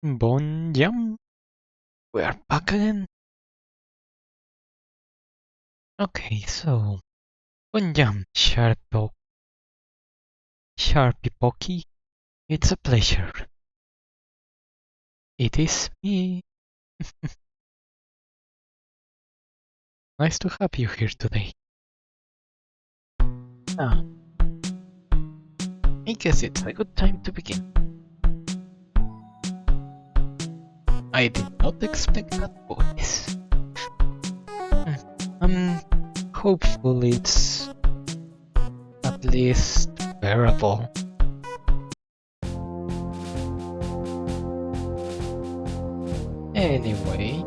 Bon jam, we are back again. Okay, so bon jam, Sharpie Pocky, it's a pleasure. It is me. Nice to have you here today. Ah, I guess it's a good time to begin. I did not expect that voice. I'm hopeful it's at least bearable. Anyway,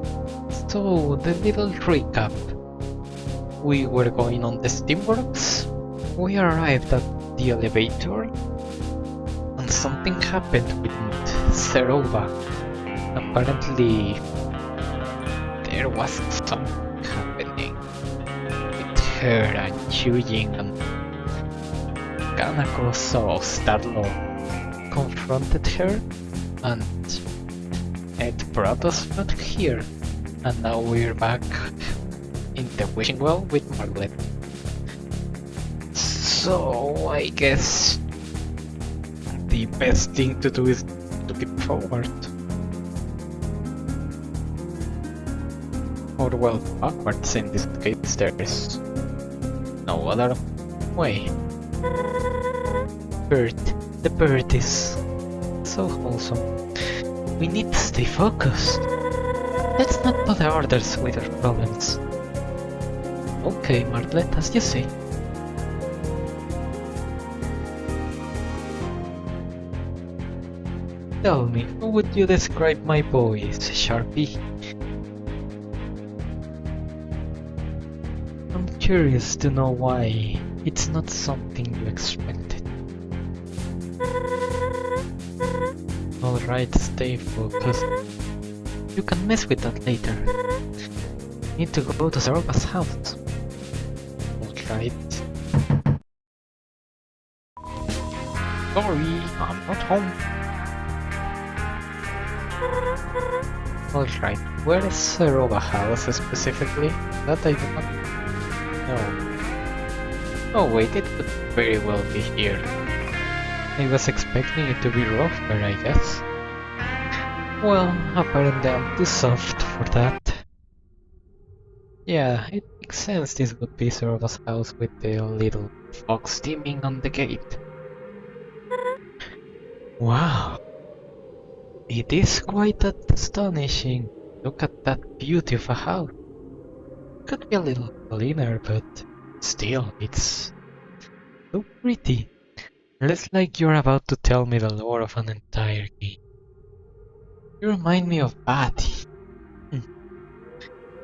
so the little recap. We were going on the Steamworks. We arrived at the elevator, and something happened with Ceroba. Apparently, there was something happening with her and Yujin, and Kanako saw Starlo confronted her, and it brought us back here. And now we're back in the wishing well with Margaret. So I guess the best thing to do is to keep forward. Or well, backwards in this case, there is no other way. The bird is so wholesome. We need to stay focused. Let's not bother others with our problems. Okay, Margaret, as you say. Tell me, how would you describe my voice, Sharpie? I'm curious to know why it's not something you expected. Alright, stay focused. You can mess with that later. Need to go to Ceroba's house. Alright. Sorry, I'm not home. Alright, where is Ceroba house specifically? That I do not know. Oh wait, it could very well be here. I was expecting it to be rougher, I guess. Well, apparently I'm too soft for that. Yeah, it makes sense this would be Ceroba's house with the little fox steaming on the gate. Wow! It is quite astonishing. Look at that beauty of a house. Could be a little cleaner, but still, it's so pretty. Less like you're about to tell me the lore of an entire game. You remind me of Batty.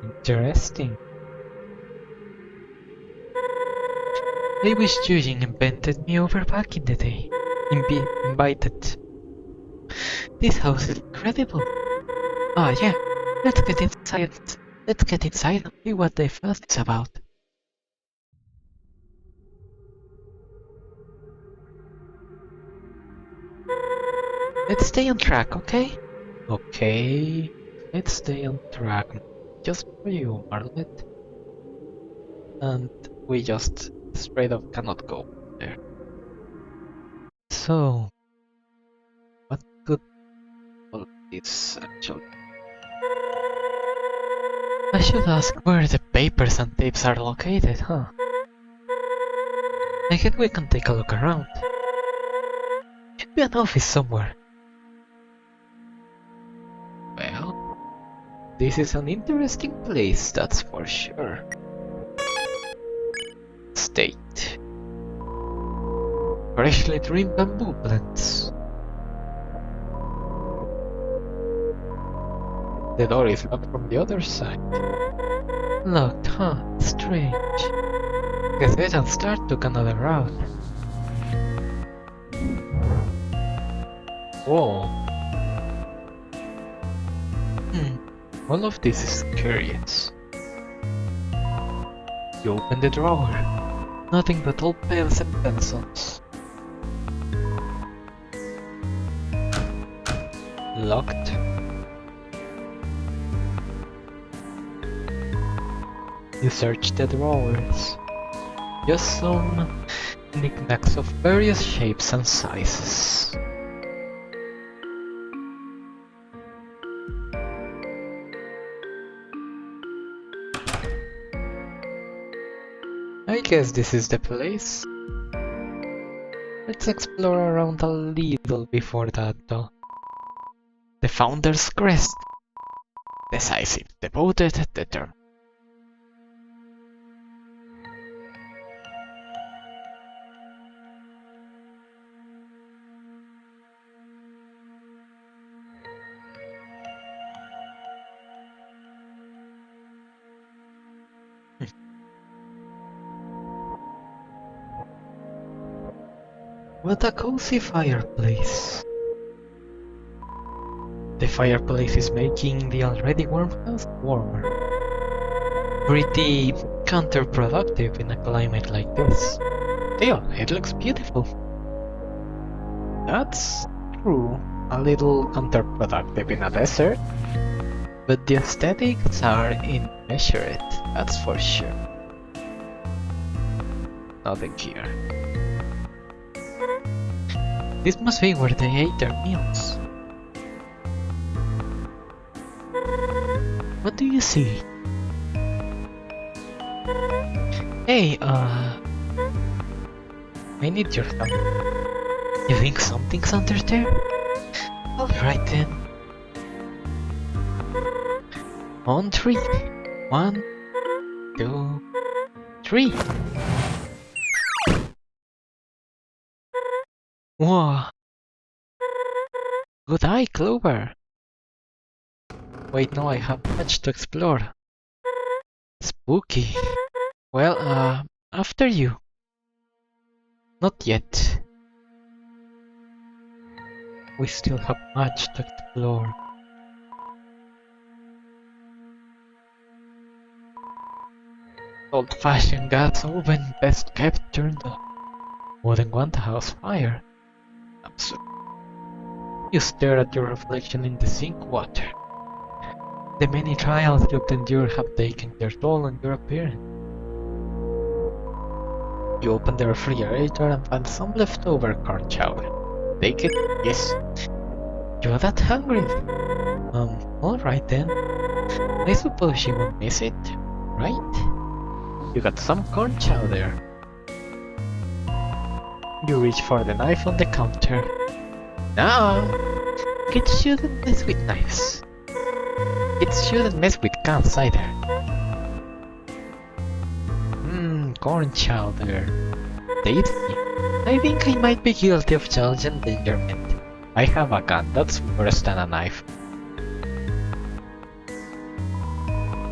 Interesting. I wish Yujin invented me over back in the day. Invited. This house is incredible. Oh yeah, let's get inside. Let's get inside and see what the fuss is about. Let's stay on track, okay? Okay, let's stay on track. Just for you, Margaret. And we just straight up cannot go there. So, what could all this actually? I should ask where the papers and tapes are located, huh? I think we can take a look around. Should be an office somewhere. Well, this is an interesting place, that's for sure. State. Freshly trimmed bamboo plants. The door is locked from the other side. Locked, huh? Strange. Guess we shall start took another route. Whoa. All of this is curious. You open the drawer. Nothing but old pails and pencils. locked. You search the drawers. Just some knickknacks of various shapes and sizes. I guess this is the place. Let's explore around a little before that though. The Founder's Crest. Decisive, devoted, determined. What a cozy fireplace. The fireplace is making the already warm house warmer. Pretty counterproductive in a climate like this. Still, it looks beautiful. That's true. A little counterproductive in a desert. But the aesthetics are immeasurate, that's for sure. Nothing here. This must be where they ate their meals. What do you see? Hey, I need your help. You think something's under there? Alright then. On 3. 1, 2, 3. Whoa. Good eye, Clover. Wait, no, I have much to explore. Spooky. Well, after you. Not yet. We still have much to explore. Old-fashioned gas oven, best kept turned off. Wouldn't want a house fire. Absurd. You stare at your reflection in the sink water. The many trials you've endured have taken their toll on your appearance. You open the refrigerator and find some leftover corn chowder. Take it? Yes. You're that hungry. Alright then. I suppose you won't miss it, right? You got some corn chowder. You reach for the knife on the counter. No! Kids shouldn't mess with knives. Kids shouldn't mess with cans either. Corn chowder. Tasty. I think I might be guilty of child endangerment. I have a gun, that's worse than a knife.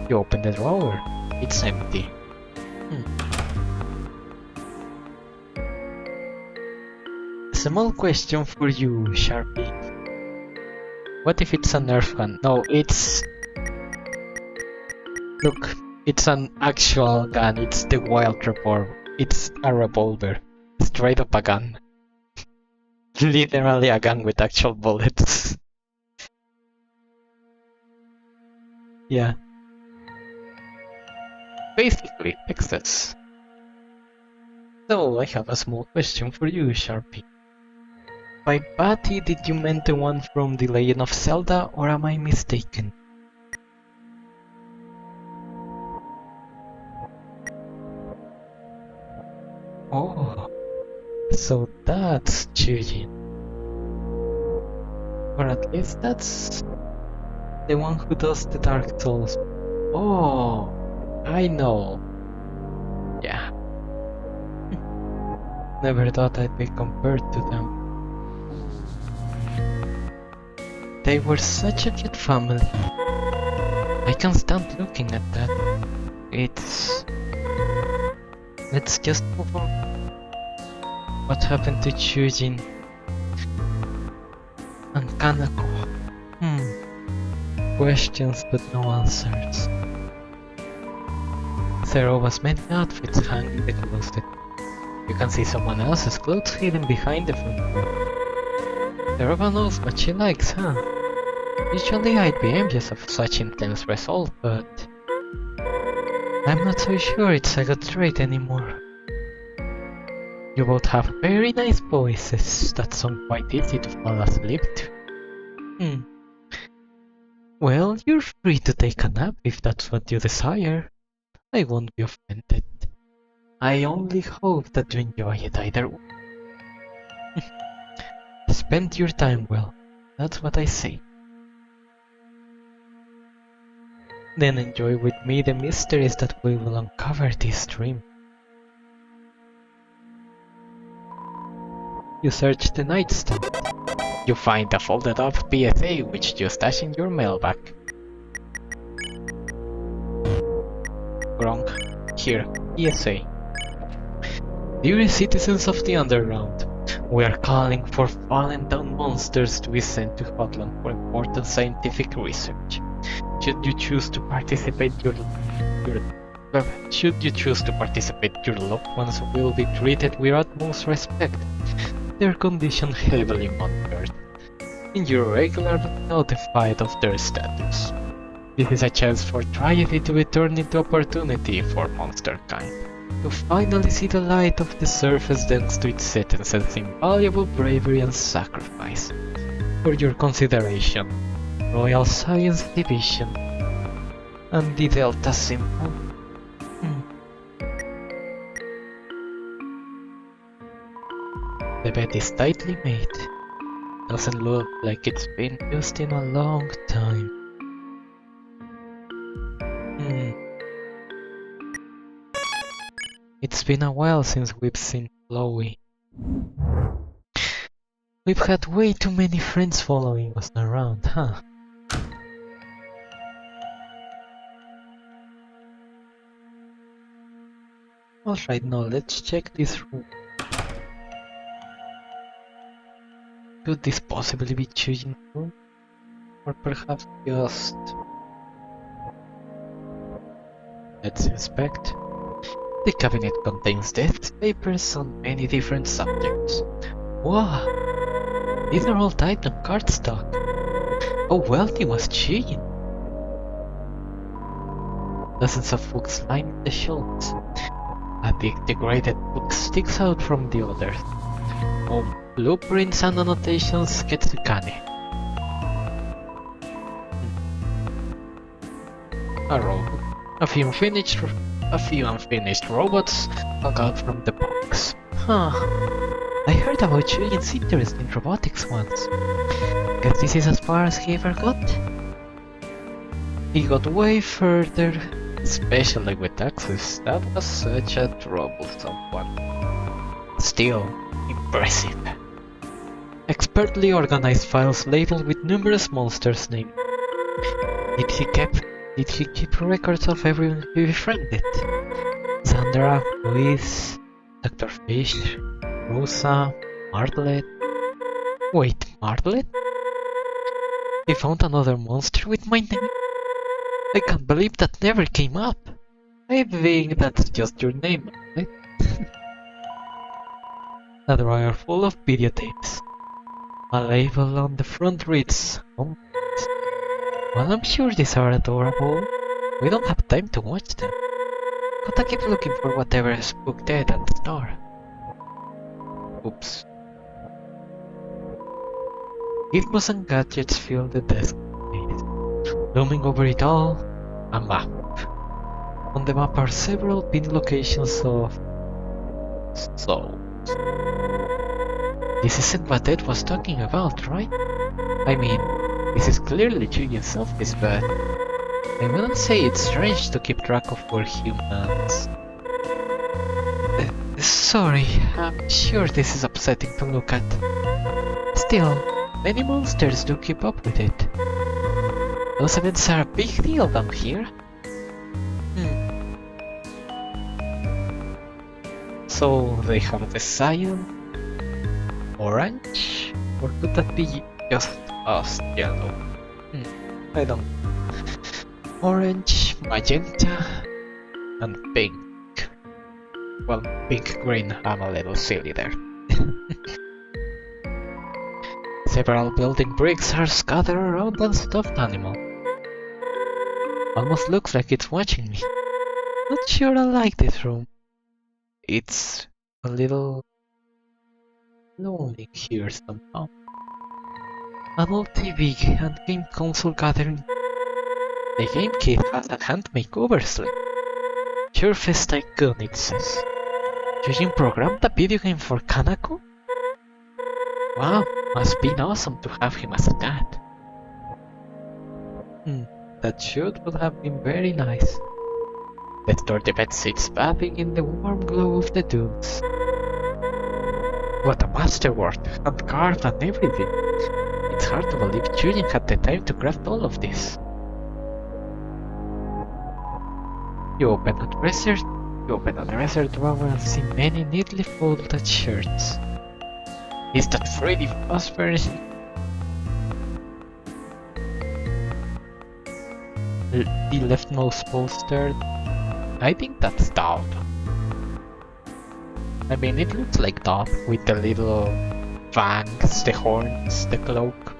You open the drawer. It's empty. Small question for you, Sharpie. What if it's a Nerf gun? No, it's... Look, it's an actual gun. It's the Wild Revolver. It's a revolver. Straight up a gun. Literally a gun with actual bullets. Yeah. Basically, Texas. So, I have a small question for you, Sharpie. By Patty, did you mean the one from The Legend of Zelda, or am I mistaken? Oh, so that's Chujin. Or at least that's the one who does the Dark Souls. Oh, I know. Yeah. Never thought I'd be compared to them. They were such a cute family. I can't stand looking at that. Let's just move on. What happened to Chujin and Kanako? Questions but no answers. Ceroba's many outfits hang in the closet. You can see someone else's clothes hidden behind the front door. Ceroba knows what she likes, huh? Usually I'd be envious of such intense resolve, but I'm not so sure it's a good trait anymore. You both have very nice voices that sound quite easy to fall asleep to. Well, you're free to take a nap if that's what you desire. I won't be offended. I only hope that you enjoy it either way. Spend your time well, that's what I say. Then enjoy with me the mysteries that we will uncover this dream. You search the nightstand. You find a folded up PSA which you stash in your mailbag. Wrong. Here, PSA. Dear citizens of the Underground, we are calling for fallen down monsters to be sent to Scotland for important scientific research. Should you choose to participate, your loved ones will be treated with utmost respect. Their condition heavily monitored, and you're regularly notified of their status. This is a chance for tragedy to be turned into opportunity for monster kind to finally see the light of the surface thanks to its citizens' invaluable bravery and sacrifice. For your consideration, Royal Science Division and the Delta symbol. The bed is tightly made. Doesn't look like it's been used in a long time. It's been a while since we've seen Chloe. We've had way too many friends following us around, huh? Alright, now let's check this room. Could this possibly be Chujin's room? Or perhaps just... Let's inspect. The cabinet contains desk papers on many different subjects. Wow! These are all typed on cardstock. How wealthy was Chujin? Dozens of books line the shelves. A big degraded book sticks out from the others. All blueprints and annotations Ketsukane. A robot. A few unfinished robots hung out from the box. Huh. I heard about Chujin's interest in robotics once. Guess this is as far as he ever got? He got way further, especially with Axis. That was such a troublesome one. Still, impressive. Expertly organized files labeled with numerous monsters' names. Did he keep records of everyone he befriended? Sandra, Luis, Dr. Fish, Rosa, Martlet. Wait, Martlet? He found another monster with my name? I can't believe that never came up. I think that's just your name, right? A drawer full of videotapes. A label on the front reads, Well, I'm sure these are adorable. We don't have time to watch them. But I keep looking for whatever is spooked dead at the store. Oops. Gizmos and gadgets fill the desk space. Looming over it all, a map. On the map are several pinned locations of souls. This isn't what Ed was talking about, right? I mean, this is clearly Chujin's office, but I wouldn't say it's strange to keep track of where humans... Sorry, I'm sure this is upsetting to look at. Still, many monsters do keep up with it. Those events are a big deal down here. So they have the cyan, orange, or could that be just us yellow? I don't know. Orange, magenta, and pink. Well, pink green, I'm a little silly there. Several building bricks are scattered around a stuffed animal. Almost looks like it's watching me. Not sure I like this room. It's a little lonely here somehow. An old TV and game console gathering. The game kit has a hand makeover slip. Sure fest icon it says. Eugene programmed a video game for Kanako? Wow, must be awesome to have him as a cat. That should would have been very nice. The sturdy bed sits bathing in the warm glow of the dunes. What a masterwork, hand carved and everything. It's hard to believe Julian had the time to craft all of this. You open a dresser drawer and see many neatly folded shirts. Is that Freddy Fazbear? The leftmost poster? I think that's Dove. I mean, it looks like Dove with the little fangs, the horns, the cloak.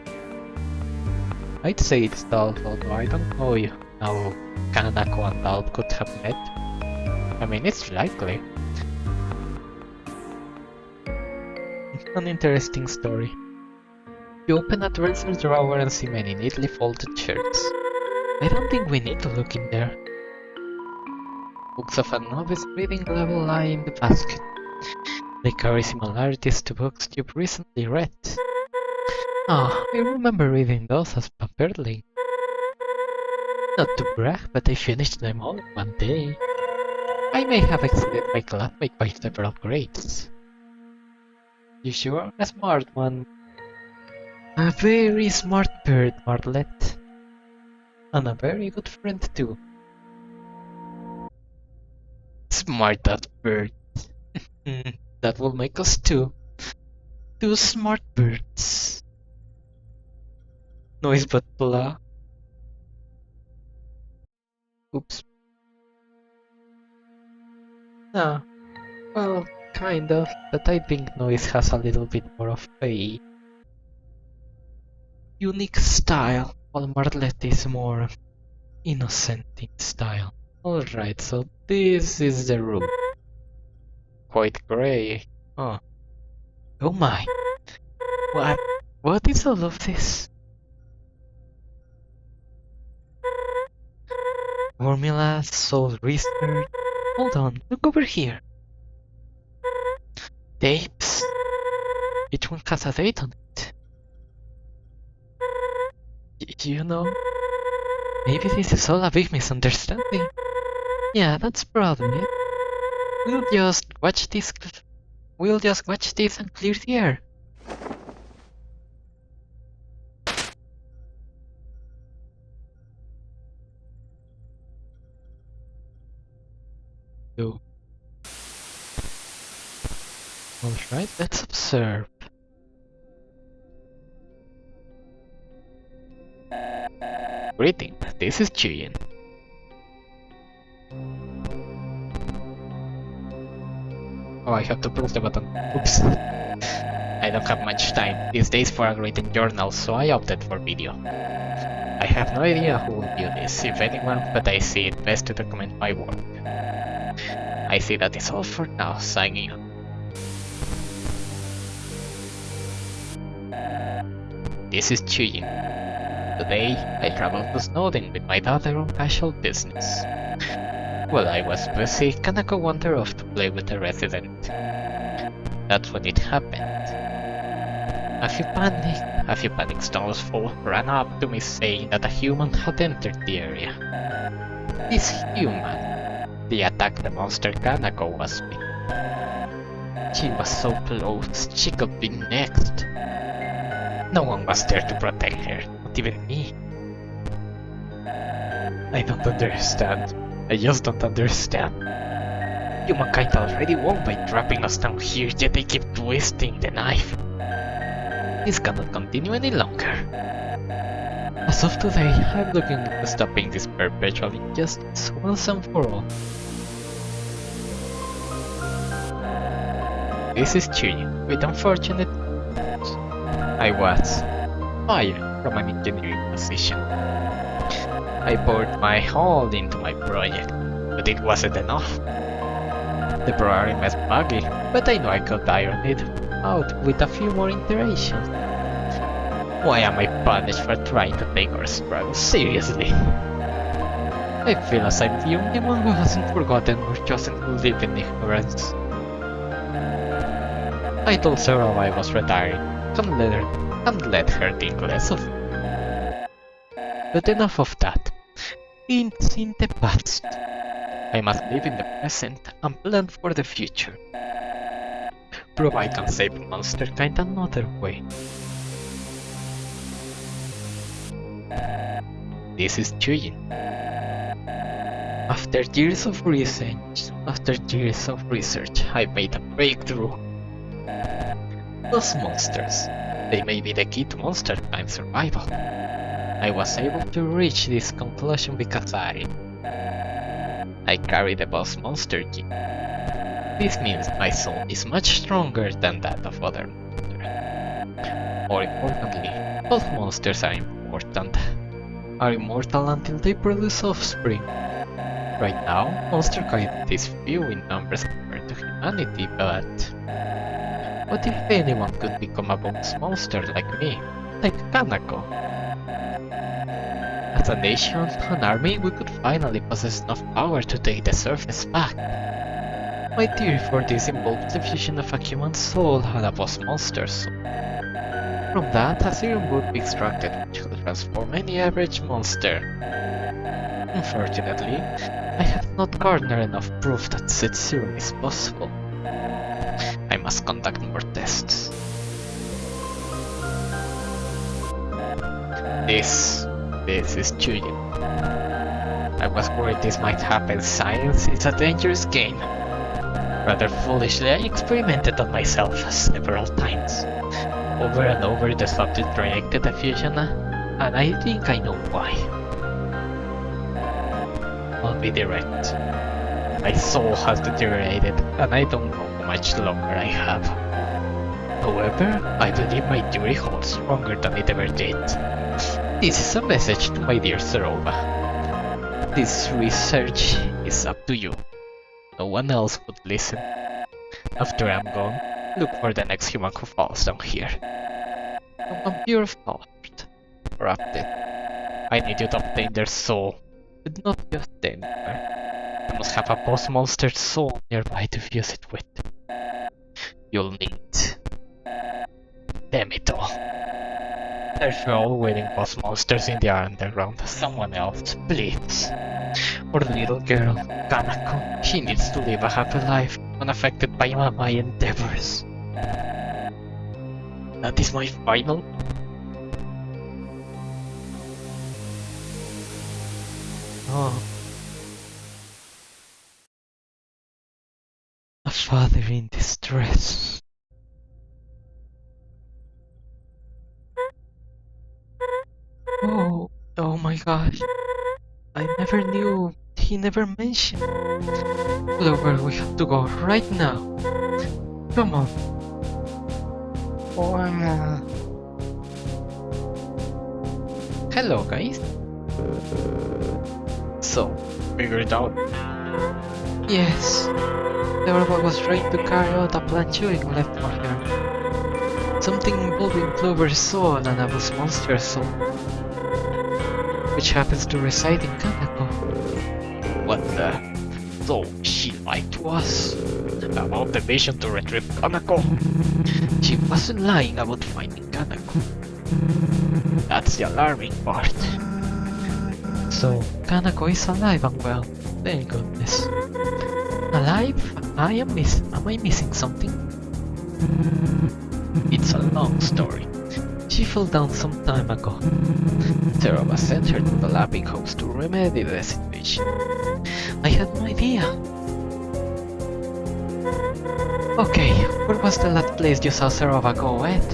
I'd say it's Dove, although I don't know how Kanako and Dove could have met. I mean, it's likely. An interesting story. You open a dresser drawer and see many neatly folded shirts. I don't think we need to look in there. Books of a novice reading level lie in the basket. They carry similarities to books you've recently read. I remember reading those as paperling. Not to brag, but I finished them all in one day. I may have exceeded my classmate by several grades. You sure are a smart one. A very smart bird, Marlet. And a very good friend too. Smart as bird. That will make us two smart birds. Noise but blah. Oops. Well, kind of, but I think Noise has a little bit more of a unique style, while Marlet is more innocent in style. Alright, so this is the room. Quite grey. Oh my. What is all of this? Formula, soul research. Hold on, look over here. Tapes. Each one has a date on it. You know, maybe this is all a big misunderstanding. Yeah, that's probably it. We'll just watch this and clear the air. So, alright, let's observe. Greetings, this is Julian. Oh, I have to press the button. Oops. I don't have much time these days for a written journal, so I opted for video. I have no idea who will view this, if anyone, but I see it best to document my work. I see that is all for now, signing off. This is Chuyin. Today, I traveled to Snowden with my daughter on casual business. While I was busy, Kanako wandered off to play with a resident. That's when it happened. A few panicked Stonesful ran up to me saying that a human had entered the area. This human, the attack the monster Kanako was with. She was so close, she could be next. No one was there to protect her, not even me. I don't understand. I just don't understand. Humankind already won by trapping us down here, yet they keep twisting the knife. This cannot continue any longer. As of today, I'm looking into stopping this perpetual injustice once and for all. This is Chuyin, with unfortunate news. I was fired from an engineering position. I poured my all into my project, but it wasn't enough. The program was buggy, but I know I could iron it out with a few more iterations. Why am I punished for trying to take our struggle seriously? I feel as I'm the only one who hasn't forgotten or chosen to live in ignorance. I told Ceroba I was retiring and let her think less of me. But enough of that. It's in the past. I must live in the present and plan for the future. Prove I can save monsterkind another way. This is Chuyin. After years of research, I made a breakthrough. Those monsters, they may be the key to monsterkind survival. I was able to reach this conclusion because I carry the boss monster gene. This means my soul is much stronger than that of other monsters. More importantly, both monsters are immortal until they produce offspring. Right now, monsterkind is few in numbers compared to humanity, but what if anyone could become a boss monster like me, like Kanako? As a nation, an army, we could finally possess enough power to take the surface back. My theory for this involves the fusion of a human soul and a boss monster soul. From that, a serum would be extracted which could transform any average monster. Unfortunately, I have not garnered enough proof that said serum is possible. I must conduct more tests. This is Chuyin. I was worried this might happen. Science is a dangerous game. Rather foolishly, I experimented on myself several times. Over and over the subject rejected the fusion, and I think I know why. I'll be direct. My soul has deteriorated, and I don't know how much longer I have. However, I believe my theory holds stronger than it ever did. This is a message to my dear Ceroba. This research is up to you. No one else would listen. After I'm gone, look for the next human who falls down here. Someone pure of thought, corrupted. I need you to obtain their soul, but not just anywhere. You must have a boss monster soul nearby to fuse it with. You'll need them it all. There's all waiting boss monsters in the underground. Someone else, please. Or the little girl, Kanako. She needs to live a happy life, unaffected by my endeavors. That is my final. Oh. A father in distress. Oh my gosh. I never knew. He never mentioned. Clover, we have to go right now. Come on. Wow. Hello, guys. So, figure it out. Yes. Ceroba was trying to carry out a plan Chewing left for her. Something involving Clover's soul and a boss monster's soul, which happens to reside in Kanako. What the? So she lied to us about the mission to retrieve Kanako. She wasn't lying about finding Kanako. That's the alarming part. So Kanako is alive and well. Thank goodness. Alive? Am I missing something? It's a long story. She fell down some time ago. Ceroba sent her to the lab in hopes to remedy the situation. I had no idea. Okay, where was the last place you saw Ceroba go at?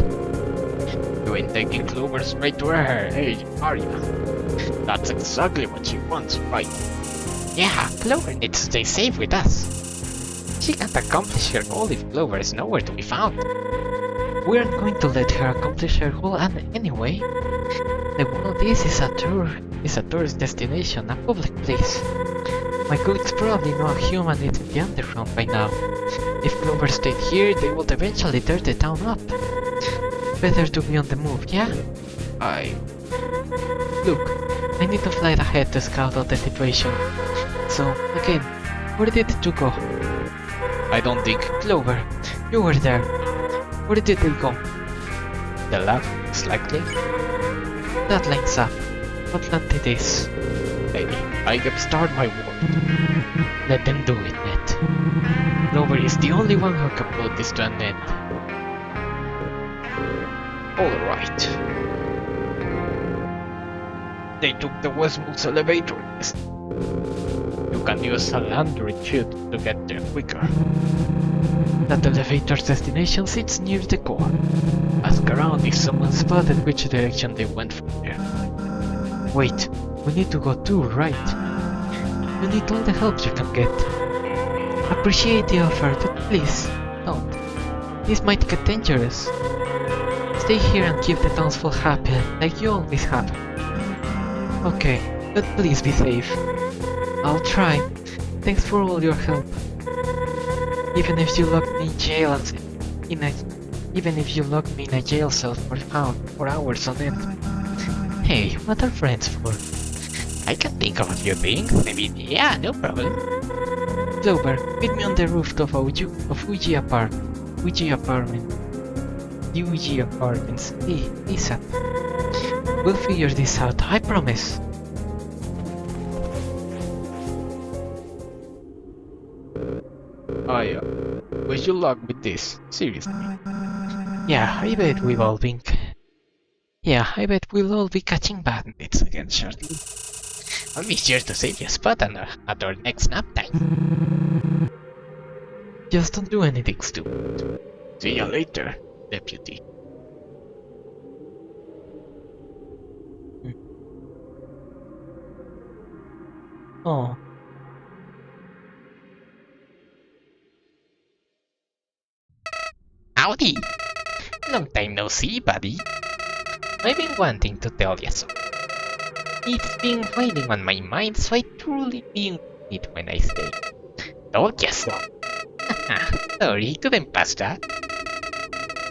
You ain't taking Clover straight to her, hey, are ya? That's exactly what she wants, right? Yeah, Clover needs to stay safe with us. She can't accomplish her goal if Clover is nowhere to be found. We aren't going to let her accomplish her goal, and anyway, the world is a tourist destination, a public place. My colleagues probably know a human is in the underground by now. If Clover stayed here, they would eventually tear the town up. Better to be on the move, yeah? Look, I need to fly ahead to scout out the situation. So, again, where did you go? I don't think. Clover, you were there. Where did they go? The lab, slightly. That lines up. What land it is? Baby, I have started my war. Let them do it, Ned. Clover is the only one who can put this to an end. Alright. They took the Westmore's elevator. You can use a landing chute to get there quicker. That elevator's destination sits near the core. Ask around if someone spotted which direction they went from there. Wait, we need to go too, right? You need all the help you can get. Appreciate the offer, but please, don't. This might get dangerous. Stay here and keep the townsfolk happy, like you always have. Okay, but please be safe. I'll try. Thanks for all your help. Even if you lock me in jail even if you lock me in a jail cell for hours on end. Hey, what are friends for? I can think of a few things. Maybe, yeah, no problem. Clover, meet me on the rooftop of Uji Apartments. Hey, Lisa. We'll figure this out, I promise. Wish you luck with this, seriously. Yeah, I bet we'll all be catching bandits again shortly. I'll be sure to save you a spot at our next nap time. Just don't do anything stupid. See you later, deputy. Oh. Howdy! Long time no see, buddy. I've been wanting to tell you something. It's been weighing on my mind, so I truly mean it when I say, told you so. Sorry, couldn't pass that.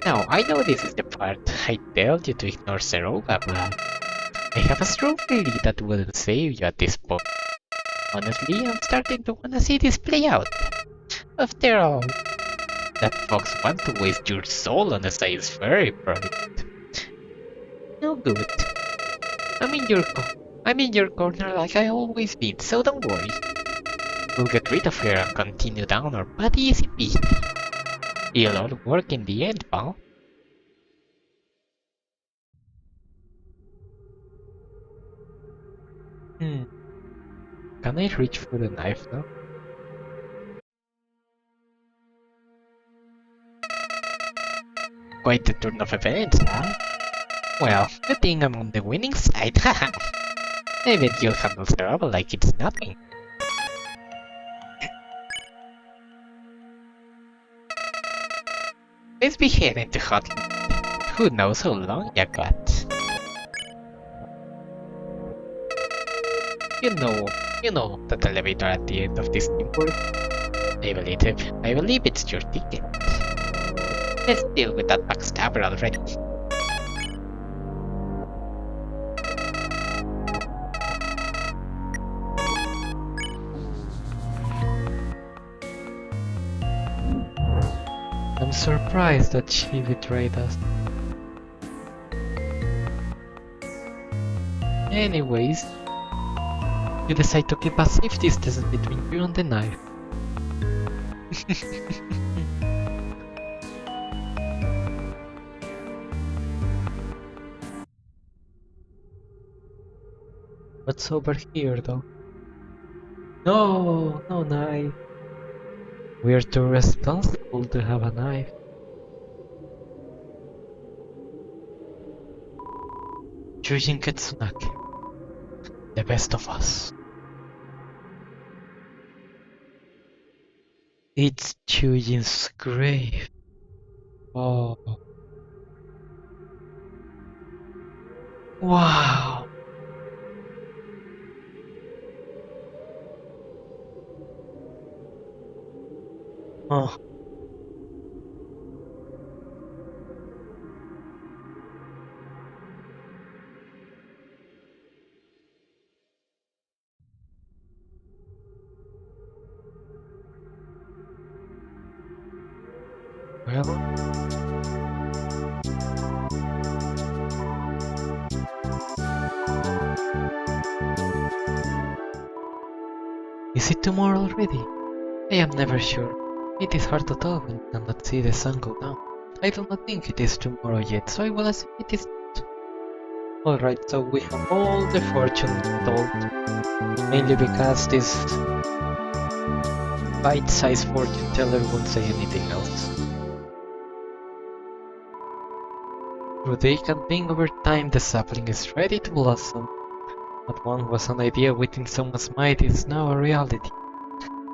Now, I know this is the part I tell you to ignore Ceroba, but I have a strong feeling that will save you at this point. Honestly, I'm starting to wanna see this play out. After all, that fox wants to waste your soul on a science fairy project. No good. I'm in your corner like I always been, so don't worry. We'll get rid of her and continue down our path easy peasy. It'll all work in the end, pal. Can I reach for the knife now? Quite the turn of events, huh? Well, good thing I'm on the winning side, haha. I bet you'll handle Ceroba like it's nothing. Let's be heading to Hotland. Who knows how long you got? You know that elevator at the end of this teamwork? I believe it's your ticket. Let's deal with that backstabber already. I'm surprised that she betrayed us. Anyways, you decide to keep a safe distance between you and the knife. What's over here though? No, no knife. We're too responsible to have a knife. Chujin Ketsunake. The best of us. It's Chujin's grave. Oh. Wow! Oh, well, is it tomorrow already? I am never sure. It is hard to tell when you cannot see the sun go down. I do not think it is tomorrow yet, so I will assume it is not. Alright, so we have all the fortune told, mainly because this bite-sized fortune teller won't say anything else. Through thick and thin over time, the sapling is ready to blossom. What one was an idea within someone's mind is now a reality.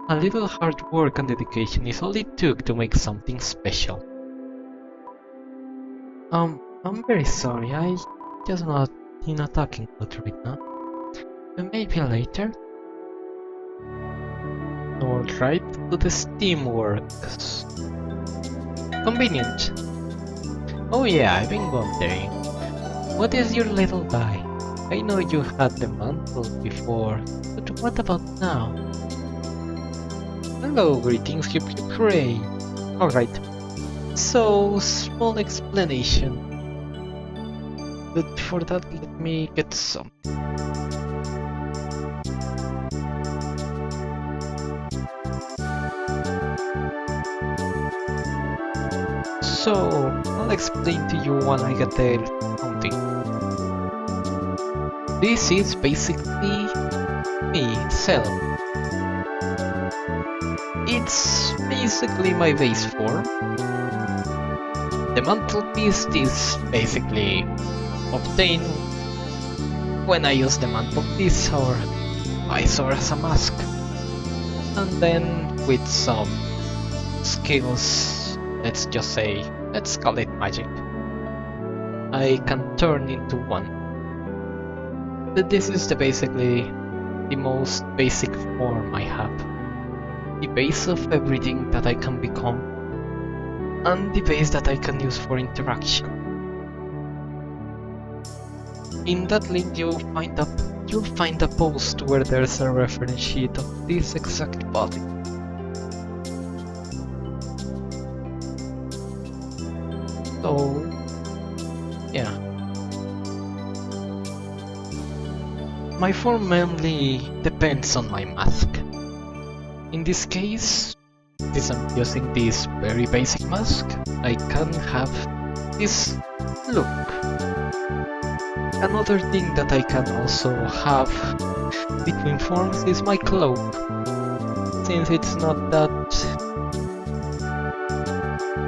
A little hard work and dedication is all it took to make something special. I'm very sorry, I just not in a talking mood right now. But maybe later? Alright, to the steamworks. Convenient. Oh yeah, I've been wondering. What is your little guy? I know you had the mantle before, but what about now? Hello, greetings, hip hip hooray! Alright, so small explanation. But before that, let me get some. So, I'll explain to you when I get there something. This is basically me, Ceroba. It's basically my base form. The mantelpiece is basically obtained when I use the mantelpiece or visor as a mask. And then with some skills, let's just say, let's call it magic, I can turn into one. But this is basically the most basic form I have. The base of everything that I can become, and the base that I can use for interaction. In that link you'll find a post where there's a reference sheet of this exact body. So, yeah. My form mainly depends on my mask. In this case, since I'm using this very basic mask, I can have this look. Another thing that I can also have between forms is my cloak. Since it's not that...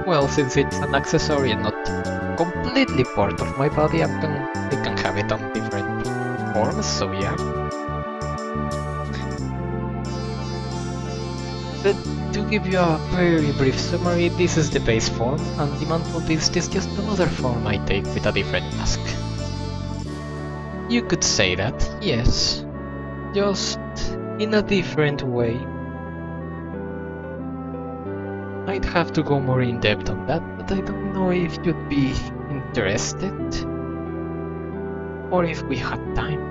well, since it's an accessory and not completely part of my body, I can have it on different forms, so yeah. But to give you a very brief summary, this is the base form, and the mantelpiece is just another form I take with a different mask. You could say that, yes. Just in a different way. I'd have to go more in depth on that, but I don't know if you'd be interested. Or if we had time.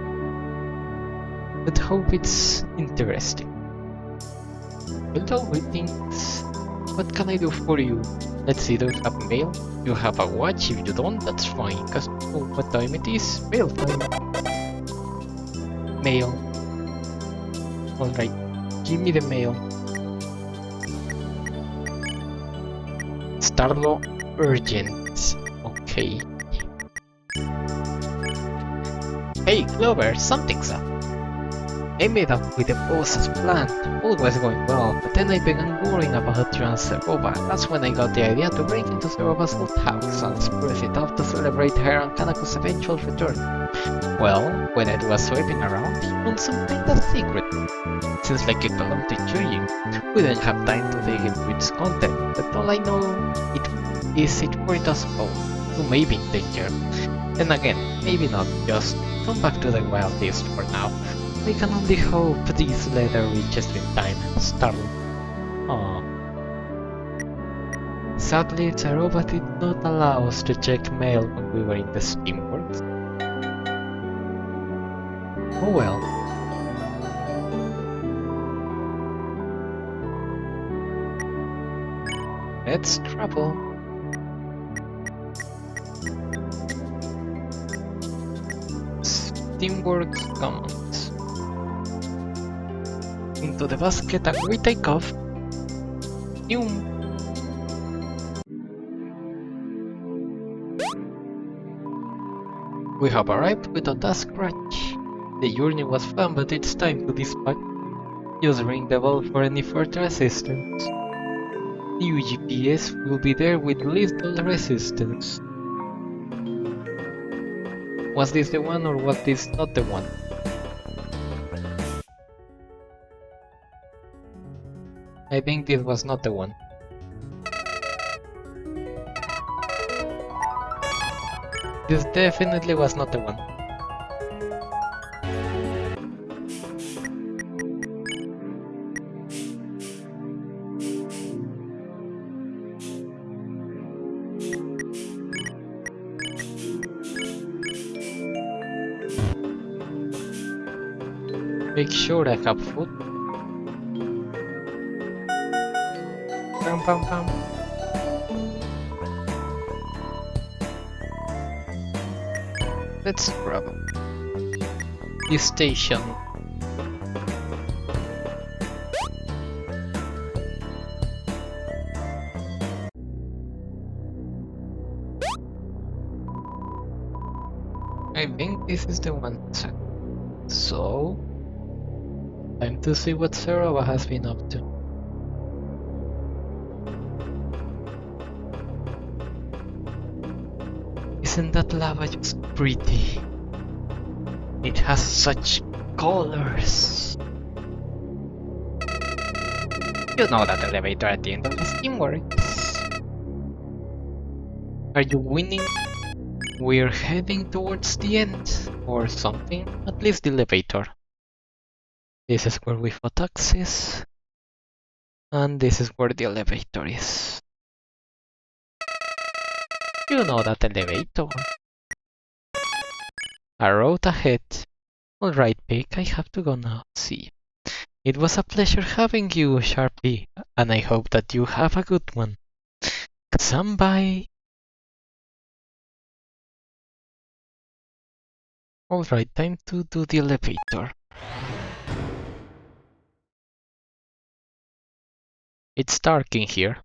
But hope it's interesting. Hello, greetings. What can I do for you? Let's see, do you have mail? You have a watch? If you don't, that's fine. Cause oh, what time it is? Mail time. Mail. Alright, give me the mail. Starlo urgent. Okay. Hey, Clover, something's up. I made up with the boss as planned. All was going well, but then I began worrying about you and Ceroba. That's when I got the idea to break into Ceroba's old house and spruce it up to celebrate her and Kanako's eventual return. Well, when I was sweeping around, he found some kind of secret. Seems like it belonged to Chuyin. We didn't have time to dig into its content, but all I know it is it worth us both. who may be in danger. And again, maybe not, just come back to the Wild East for now. I can only hope this letter reaches in time, Starling. Aww. Sadly, Ceroba did not allow us to check mail when we were in the steamworks. Oh well. Let's travel. Steamworks commands. Into the basket and we take off. Noom. We have arrived without a scratch. The journey was fun, but it's time to dispatch. Just ring the bell for any further assistance. New GPS will be there with little resistance. Was this the one or was this not the one? I think this was not the one. This definitely was not the one. Make sure I have food. Pam pam pam. Let's travel. This station. I think this is the one. So, time to see what Ceroba has been up to. Isn't that lava just pretty? It has such colors. You know that elevator at the end of the steam works. Are you winning? We're heading towards the end, or something, at least the elevator. This is where we fought Axis, and this is where the elevator is. You know that elevator. A road ahead. Alright, Pig, I have to go now. See. It was a pleasure having you, Sharpie, and I hope that you have a good one. Bye. Alright, time to do the elevator. It's dark in here.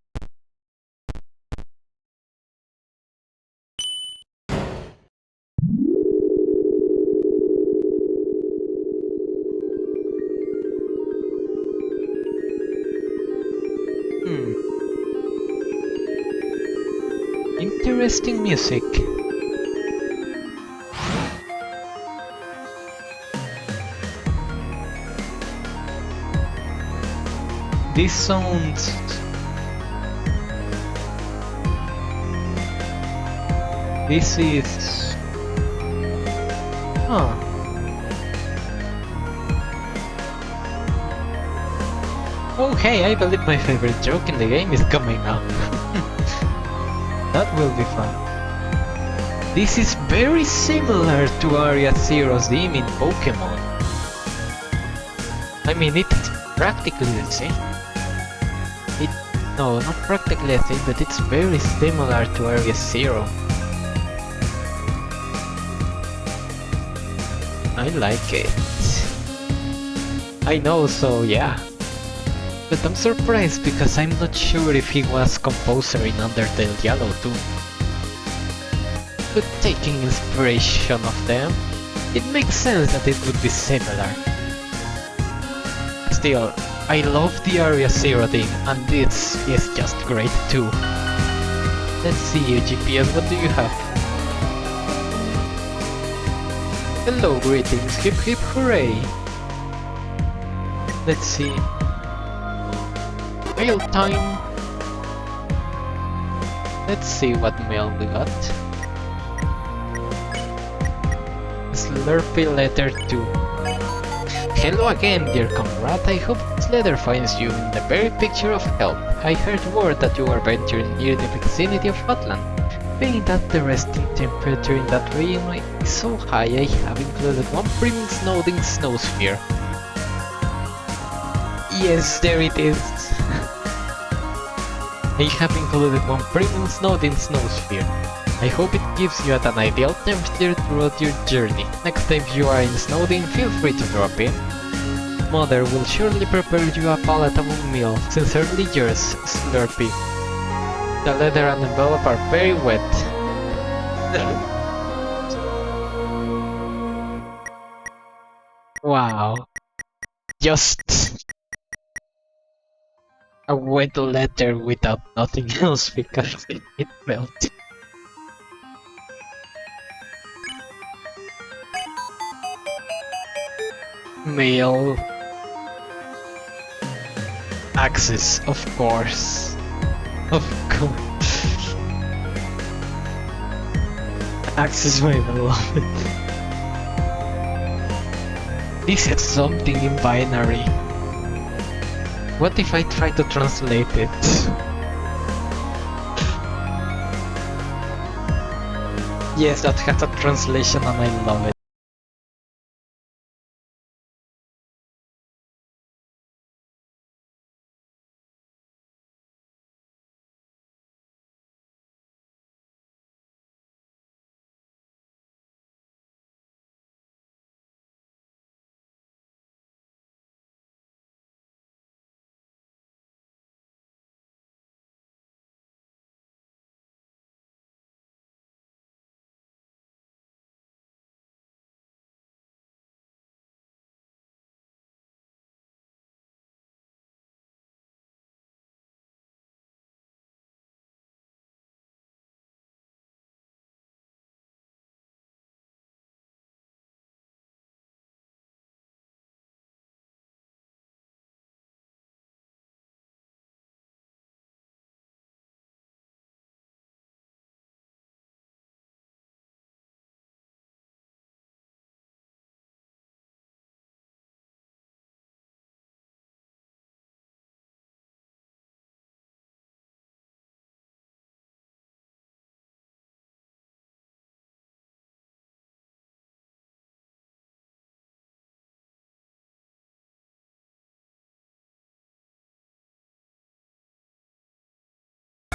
Interesting music. This sounds... This is... Huh. Oh hey, I believe my favorite joke in the game is coming now. That will be fun. This is very similar to Area Zero's theme in Pokemon. I mean, it's practically the same. No, not practically the same, but it's very similar to Area Zero. I like it. I know, so yeah. But I'm surprised because I'm not sure if he was composer in Undertale Yellow too. But taking inspiration of them, it makes sense that it would be similar. Still, I love the Area Zero theme, and this is just great too. Let's see, GPS, what do you have? Hello, greetings, hip hip hooray! Let's see. Mail time! Let's see what mail we got. Slurpy letter 2. Hello again, dear comrade. I hope this letter finds you in the very picture of health. I heard word that you are venturing near the vicinity of Scotland. Being that the resting temperature in that region is so high, I have included one premium snowing snowsphere. Yes, there it is. I have included one premium snowing snowsphere. I hope it gives you at an ideal temperature throughout your journey. Next time you are in Snowdin, feel free to drop in. Mother will surely prepare you a palatable meal. Sincerely yours, Slurpy. The leather and envelope are very wet. Wow. Just a wet letter without nothing else because it melted. Mail. Access, of course. Of course. Access, my beloved. This has something in binary. What if I try to translate it? Yes, that has a translation and I love it.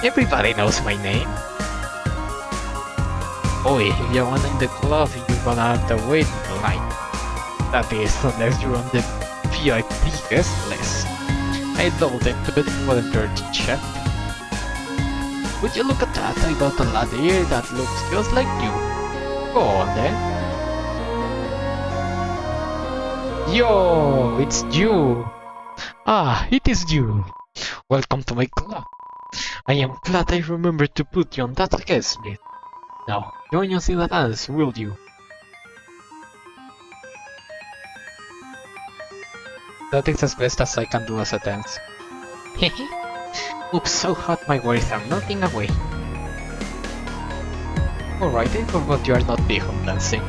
Everybody knows my name. Boy, if you want in the club, you're gonna have to wait in the line. That is, unless you're on the VIP guest list. I doubt it, but volunteer to check. Would you look at that? I got a lad here that looks just like you. Go on then. Yo, it's you. Ah, it is you. Welcome to my club. I am glad I remembered to put you on that guest list. Now, join us in the dance, will you? That is as best as I can do as a dance. Hehe. Oops, so hot my worries are melting away. Alright, I forgot you are not big on dancing.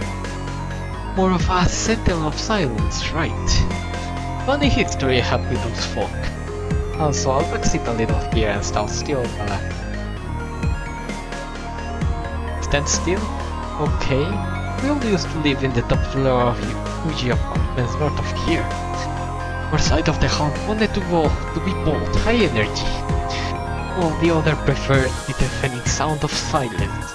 More of a sentinel of silence, right? Funny history I have with those folk. Also, I'll exit a little here and stand still. Stand still? Okay. We all used to live in the top floor of Uji apartments north of here. Our side of the hunt wanted to be bold, high energy. While the other preferred the deafening sound of silence.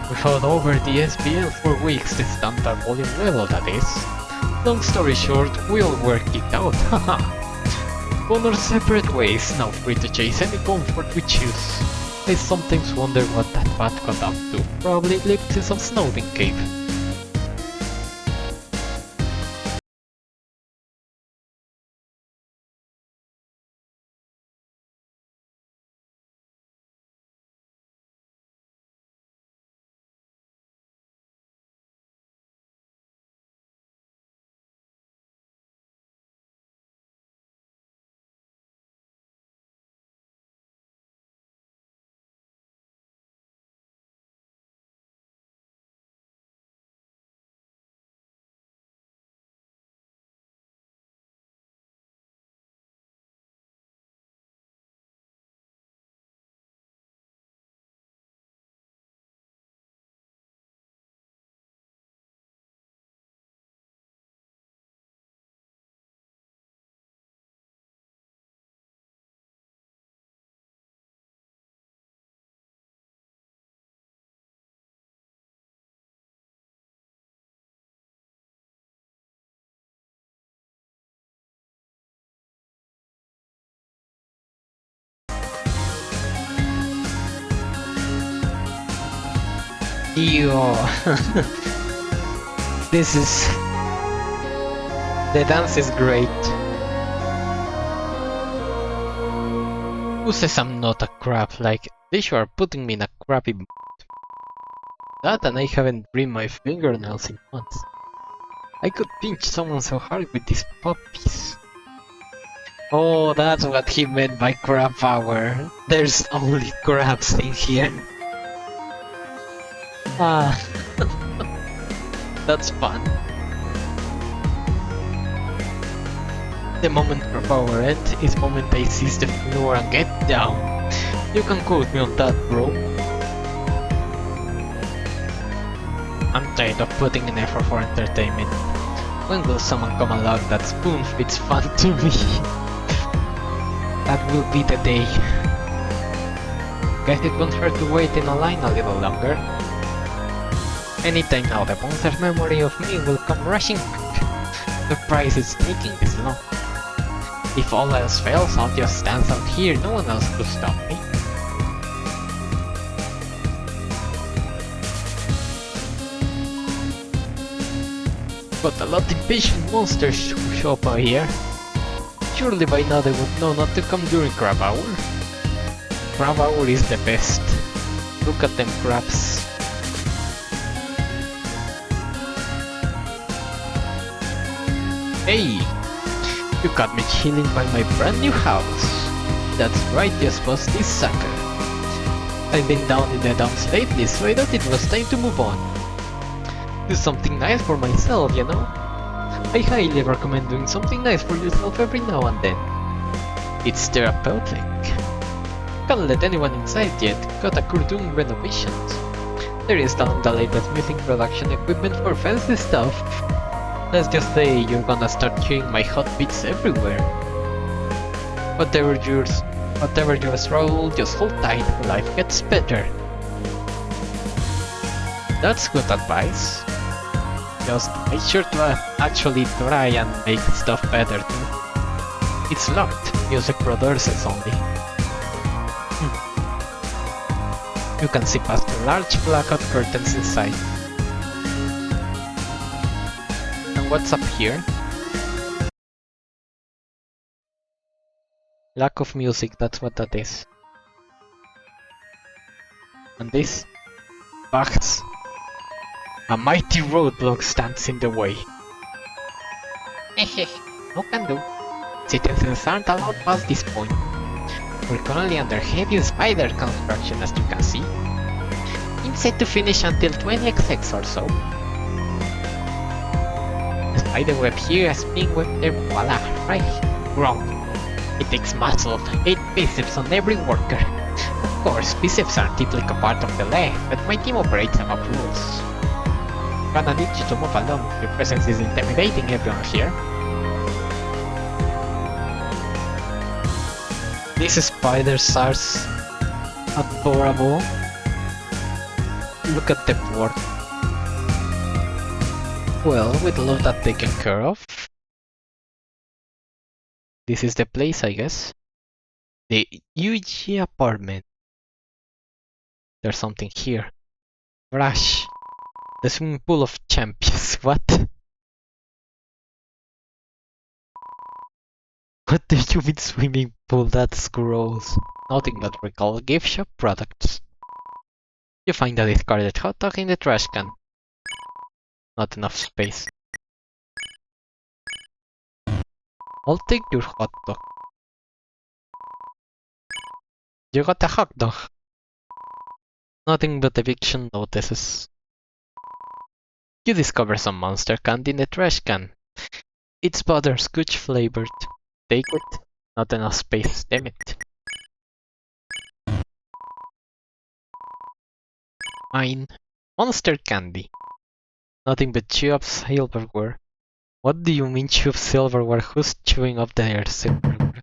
We fought over the SPL for weeks, the standard volume level that is. Long story short, we all worked it out, haha. Gone our separate ways, now free to chase any comfort we choose. I sometimes wonder what that bat got up to. Probably lived in some Snowden cave. Yo. This is... The dance is great. Who says I'm not a crab? Like, they sure are putting me in a crappy mood. That and I haven't trimmed my fingernails in months. I could pinch someone so hard with these puppies. Oh, that's what he meant by crab power. There's only crabs in here. Ah, that's fun. The moment crab power ends is the moment I seize the floor and get down. You can quote me on that, bro. I'm tired of putting in effort for entertainment. When will someone come along that spoon fits fun to me? That will be the day. Guess it won't hurt to wait in a line a little longer. Anytime now the monster's memory of me will come rushing back. The price is taking this long. If all else fails, I'll just stand out here, no one else will stop me. But a lot of impatient monsters show up out here. Surely by now they would know not to come during crab hour. Crab hour is the best. Look at them crabs. Hey! You got me chilling by my brand new house. That's right, just bust this sucker. I've been down in the dumps lately, so I thought it was time to move on. Do something nice for myself, you know? I highly recommend doing something nice for yourself every now and then. It's therapeutic. Can't let anyone inside yet, got a crew doing renovations. There is down the latest music production equipment for fancy stuff. Let's just say you're gonna start hearing my hot beats everywhere. Whatever your struggle, just hold tight, life gets better. That's good advice. Just make sure to actually try and make stuff better too. It's locked, music producers only. You can see past the large blackout curtains inside. And what's up here? Lack of music, that's what that is. And this? Facts. A mighty roadblock stands in the way. Hehe, no can do. Citizens aren't allowed past this point. We're currently under heavy spider construction, as you can see. I'm set to finish until 20XX or so. The spider web here has been webbed there, voila, right? Wrong. It takes muscle, 8 biceps on every worker. Of course, biceps aren't typically a part of the leg, but my team operates above rules. Gonna need you to move along, your presence is intimidating everyone here. These spiders are adorable. Look at the board. Well, with all of that taken care of, this is the place, I guess. The UG apartment. There's something here. Rush. The swimming pool of champions. What? What do you mean swimming pool? That's gross. Nothing but recall gift shop products. You find a discarded hot dog in the trash can. Not enough space. I'll take your hot dog. You got a hot dog. Nothing but eviction notices. You discover some monster candy in the trash can. It's butterscotch flavored. Take it. Not enough space, damn it. Mine. Monster candy. Nothing but chew up silverware. What do you mean chew up silverware? Who's chewing up their silverware?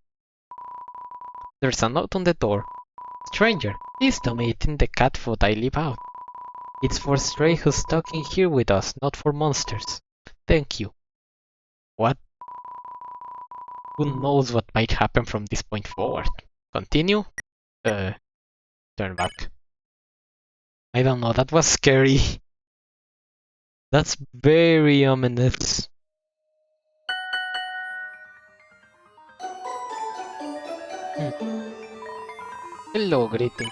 There's a note on the door. Stranger, please don't eat in the cat food I leave out. It's for Stray who's stuck in here with us, not for monsters. Thank you. What? Who knows what might happen from this point forward? Continue? Turn back. I don't know, that was scary. That's very ominous. Hello, greeting.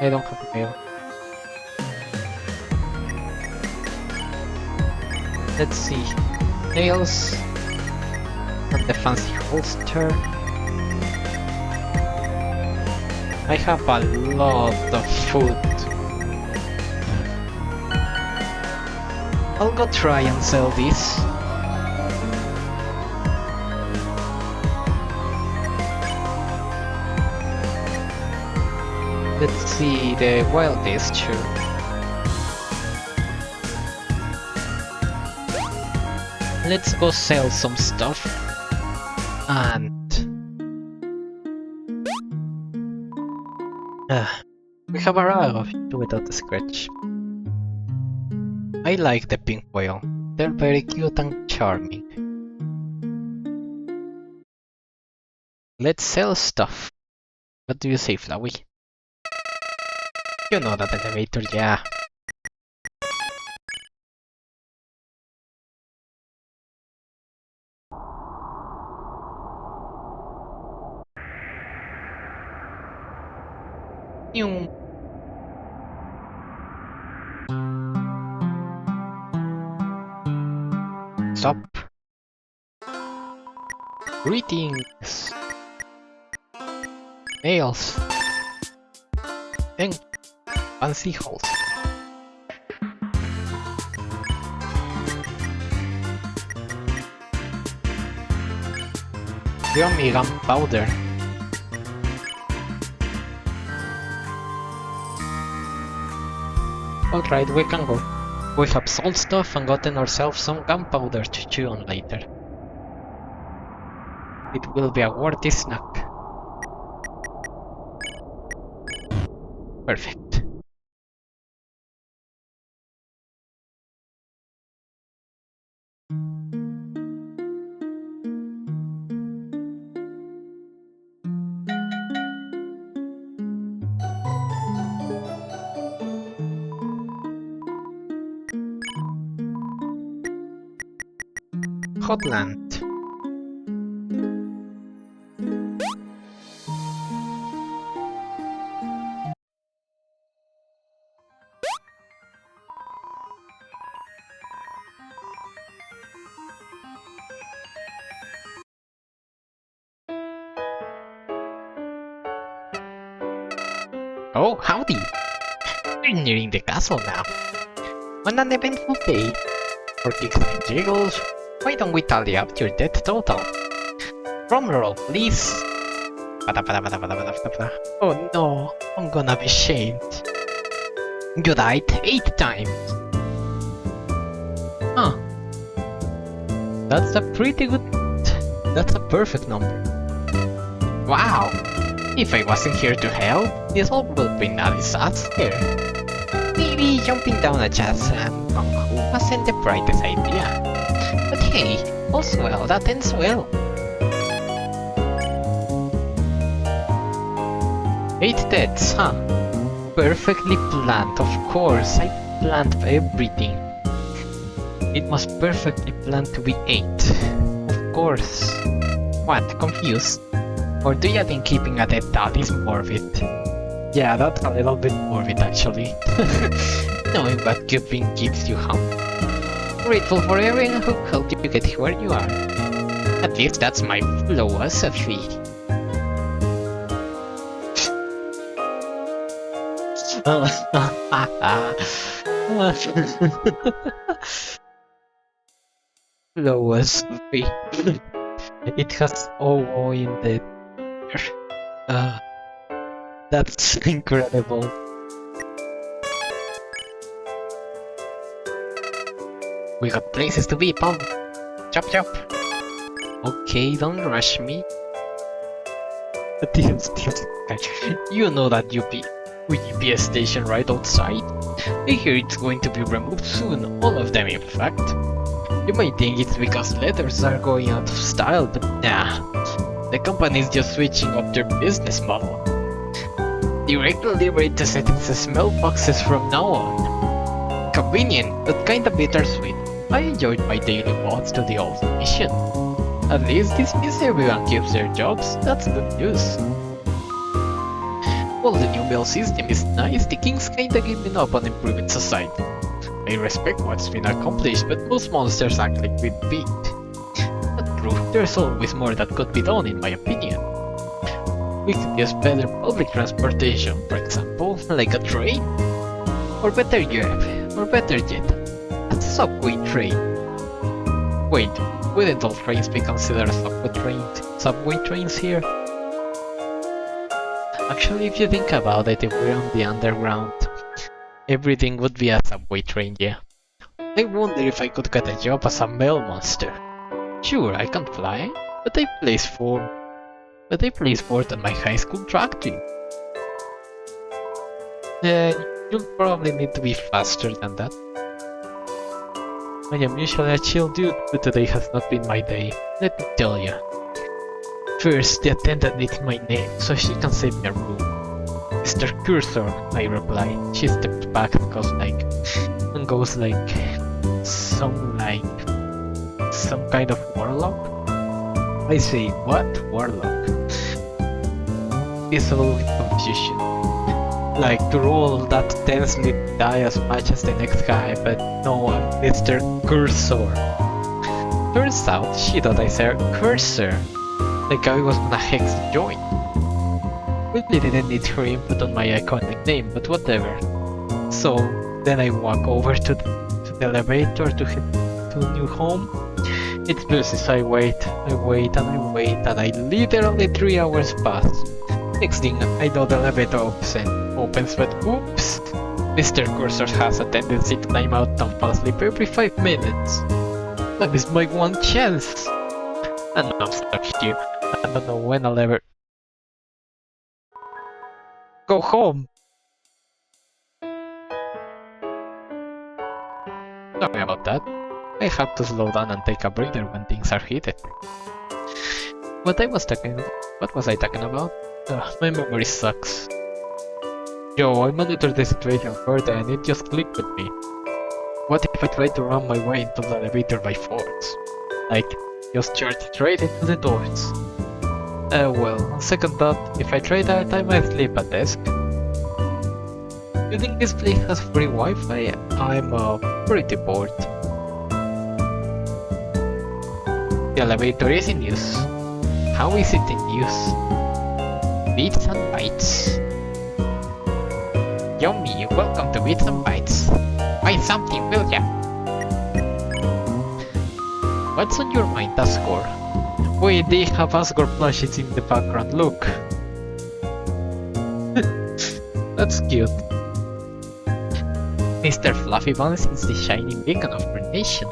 I don't have mail. Let's see. Nails and the fancy holster. I have a lot of food. I'll go try and sell this. Let's see the wildest shoe. Let's go sell some stuff. And we have a rag of it without a scratch. I like the pink whale. They're very cute and charming. Let's sell stuff. What do you say, Flowey? You know that elevator, yeah. Stop. Greetings. Nails. And fancy holes. Yummy gunpowder. Alright, we can go. We have sold stuff and gotten ourselves some gunpowder to chew on later. It will be a worthy snack. Perfect. Hotland. Oh, howdy! We're nearing the castle now. On an eventful day. For kicks and jiggles, why don't we tally up your death total? Drumroll, please! Oh no, I'm gonna be shamed. You died 8 times! Huh. That's a pretty good... That's a perfect number. Wow! If I wasn't here to help, this all would be a disaster. Maybe jumping down a jazz bunk wasn't the brightest idea. But hey, all's well that ends well. 8 deaths, huh? Perfectly planned, of course. I planned everything. It was perfectly planned to be 8. Of course. What, confused? Or do you think keeping a dead dad is morbid? Yeah, that's a little bit morbid actually. Knowing what keeping gives you harm. Grateful for everyone who helped you get where you are. At least that's my philosophy. Philosophy. It has OO in the... that's incredible. We got places to be, pal. Chop chop. Okay, don't rush me. You know that UPS station right outside? I hear it's going to be removed soon, all of them in fact. You might think it's because letters are going out of style, but nah. The company is just switching up their business model. Direct delivery to citizens' mailboxes from now on. Convenient, but kinda bittersweet. I enjoyed my daily walks to the old mission. At least this means everyone keeps their jobs, that's good news. While the new mail system is nice, the Kings kinda giving up on improving society. I respect what's been accomplished, but most monsters act like we'd beat. Not true, there's always more that could be done in my opinion. We could use better public transportation, for example, like a train. Or better yet, a subway train. Wait, wouldn't all trains be considered subway trains here? Actually, if you think about it, if we're on the underground, everything would be a subway train, yeah. I wonder if I could get a job as a mail monster. Sure, I can fly, but I placed fourth on my high school track team. You'll probably need to be faster than that. I am usually a chill dude, but today has not been my day, let me tell ya. First, the attendant needs my name, so she can save me a room. Mr. Cursor, I reply. She steps back and goes like some kind of warlock? I say, what? Warlock? Visible with confusion. Like to roll that tensely die as much as the next guy, but no, I'm Mr. Cursor. Turns out she thought I said Cursor, like I was gonna hex the joint. Really didn't need her input on my iconic name, but whatever. So then I walk over to the elevator to head to a new home. It's busy, so I wait, and I literally 3 hours pass. Next thing I know, the elevator opens, but oops! Mr. Cursor has a tendency to climb out and fall asleep every 5 minutes. That is my one chance! And I'm stuck here. I don't know when I'll ever go home. Sorry about that. I have to slow down and take a breather when things are heated. What was I talking about? My memory sucks. Yo, I monitored the situation further and it just clicked with me. What if I try to run my way into the elevator by force? Like, just charge straight into the doors. Well, on second thought, if I try that, I might sleep at desk. You think this place has free Wi-Fi? I'm pretty bored. The elevator is in use. How is it in use? Bits and Bytes. Yummy, welcome to Bits and Bytes. Buy something, will ya? What's on your mind, Asgore? Wait, they have Asgore plushies in the background, look. That's cute. Mr. Fluffy Buns is the shining beacon of our nation.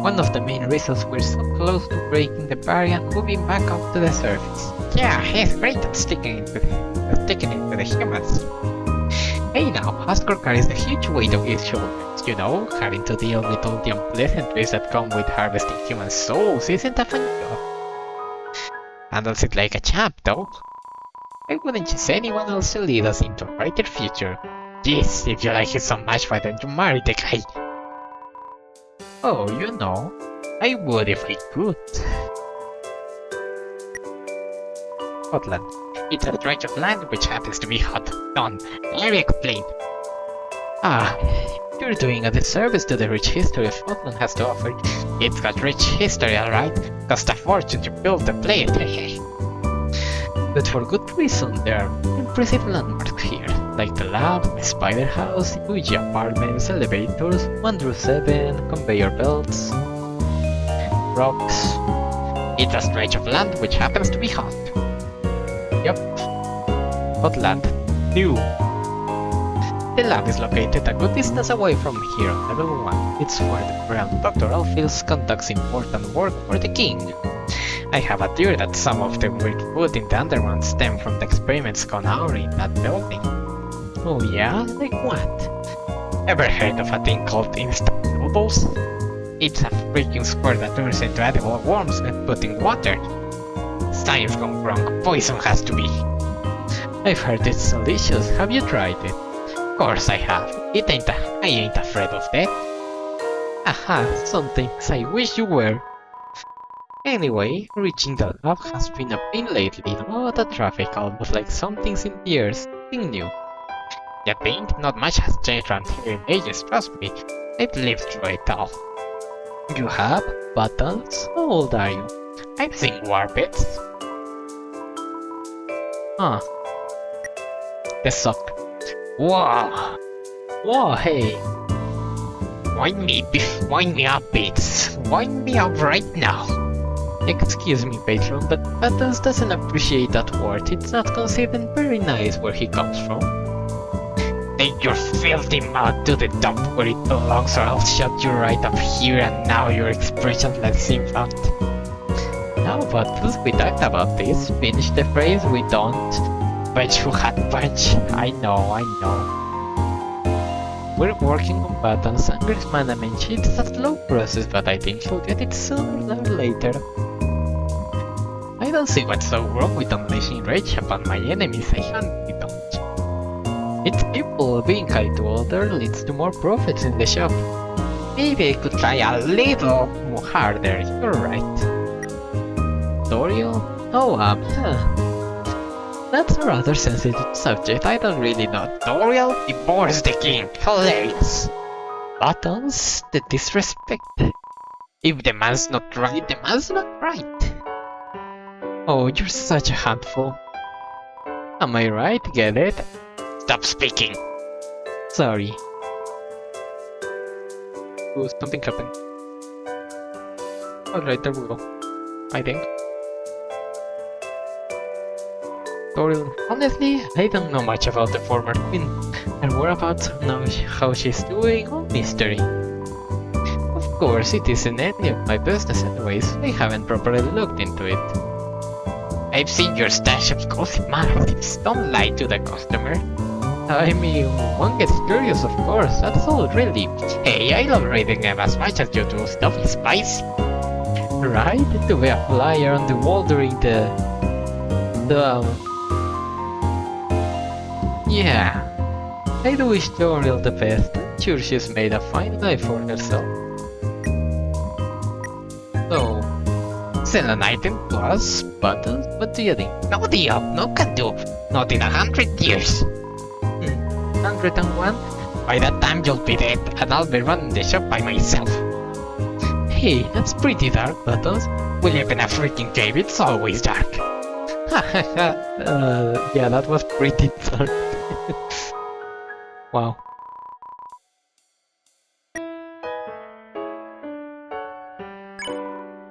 One of the main reasons we're so close to breaking the barrier and moving back up to the surface. Yeah, he's great at sticking it to the humans. Hey now, Asgore carries a huge weight on his shoulders, you know, having to deal with all the unpleasantries that come with harvesting human souls isn't a fun job. Handles it like a champ, though. I wouldn't choose anyone else to lead us into a brighter future. Yes, if you like him so much, why don't you marry the guy? Oh, you know, I would if I could. Scotland. It's a stretch of land which happens to be hot. Done. Let me explain. You're doing a disservice to the rich history Scotland has to offer. It's got rich history, alright. Cost a fortune to build the place. But for good reason, there are impressive landmarks here, like the lab, the spider house, Ouija apartments, elevators, 1-7, conveyor belts, rocks. It's a stretch of land which happens to be hot. Yup. Hotland. New. The lab is located a good distance away from here on level 1. It's where the Grand Dr. Alphys conducts important work for the king. I have a theory that some of the weird food in the underground stem from the experiments gone on in that building. Oh yeah? Like what? Ever heard of a thing called instant noodles? It's a freaking square that turns into edible worms when put in water. Science gone wrong. Poison has to be. I've heard it's delicious. Have you tried it? Of course I have. I ain't afraid of death. Aha, some things I wish you were. Anyway, reaching the lab has been a pain lately. A lot of traffic, almost like something's in the air, something new. You think? Not much has changed around here in ages, trust me. I've lived through it all. You have? Buttons? How old are you? I've seen war pits. Huh. They suck. Whoa! Whoa, hey! Wind me up, Bates. Wind me up right now. Excuse me, patron, but Buttons doesn't appreciate that word. It's not considered very nice where he comes from. Take your filthy mouth to the dump where it belongs, or I'll shut you right up here and now you're expressionless infant. Now, Buttons, we talked about this. Finish the phrase, we don't. But you had punch. I know. We're working on Buttons' anger management. It's a slow process, but I think he'll get it sooner or later. I don't see what's so wrong with unleashing rage upon my enemies. I honestly don't. It's people. Being kind to others leads to more profits in the shop. Maybe I could try a little more harder. You're right. Tutorial? Oh, that's a rather sensitive subject. I don't really know. Tutorial? Divorce the king. Hilarious. Buttons? The disrespect. If the man's not right, the man's not right. Oh, you're such a handful. Am I right? Get it? Stop speaking. Sorry. Oh, something happened. Alright, there we go. I think. Honestly, I don't know much about the former queen. Her whereabouts, know how she's doing, all mystery. Of course, it isn't any of my business anyways. I haven't properly looked into it. I've seen your stash of gossip magazines. Don't lie to the customer. I mean, one gets curious, of course. That's all, really. Hey, I love reading them as much as you do. Stuff is spicy. Right? To be a flyer on the wall during yeah. I do wish Toriel the best. I'm sure she's made a fine life for herself. So, sell an item to us, Buttons? What do you think? No deal, no can do. Not in 100 years. 101? By that time you'll be dead, and I'll be running the shop by myself. Hey, that's pretty dark, Buttons. We live in a freaking cave, it's always dark. Yeah, that was pretty dark. Wow.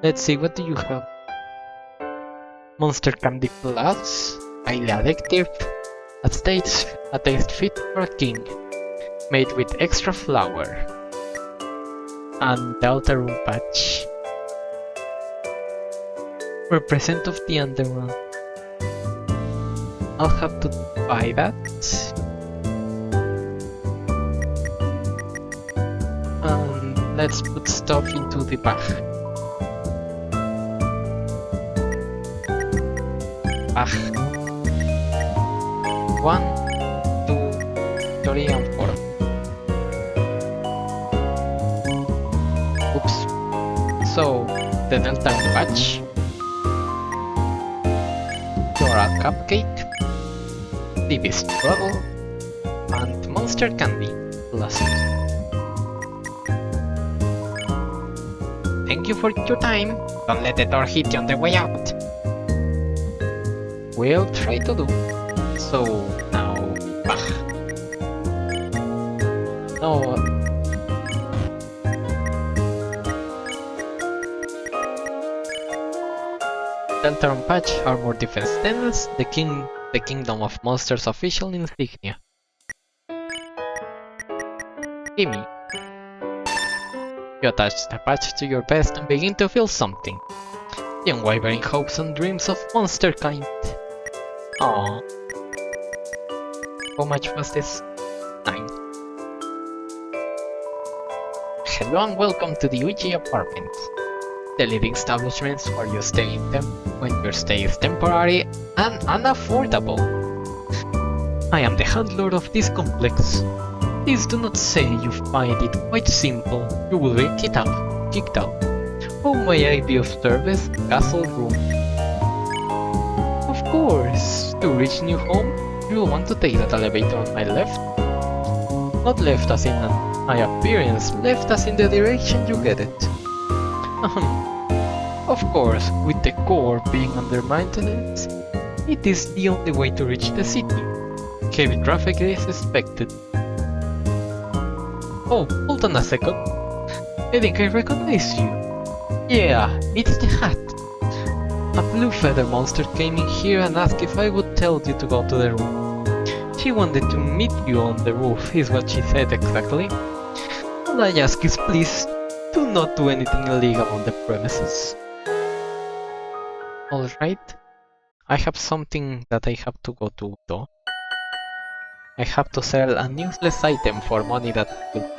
Let's see, what do you have? Monster Candy Plus, highly addictive, a taste fit for a king, made with extra flour, and Delta Room Patch. Represent of the underworld. I'll have to buy that. Let's put stuff into the bag. Bag. 1, 2, 3, and 4. Oops. So, the Delta patch. Floral cupcake. Divis trouble. And Monster Candy Plus. Thank you for your time. Don't let the door hit you on the way out. We'll try to do. So now, no. Delta patch, armor defense stainless, the Kingdom of Monsters official insignia. Gimme. You attach the patch to your vest and begin to feel something. The unwavering hopes and dreams of monster kind. Aww. How much was this? 9. Hello and welcome to the Uji apartment. The living establishments where you stay in them when your stay is temporary and unaffordable. I am the handlord of this complex. Please do not say you find it quite simple. You will be kicked out. How may I be of service? Castle room. Of course. To reach new home, you will want to take that elevator on my left. Not left as in my appearance, left as in the direction you get it. Of course, with the core being under maintenance, it is the only way to reach the city. Heavy traffic is expected. Oh, hold on a second. I think I recognize you. Yeah, it's the hat. A blue feather monster came in here and asked if I would tell you to go to the room. She wanted to meet you on the roof, is what she said exactly. All I ask is please, do not do anything illegal on the premises. Alright. I have something that I have to go to though. I have to sell a useless item for money that will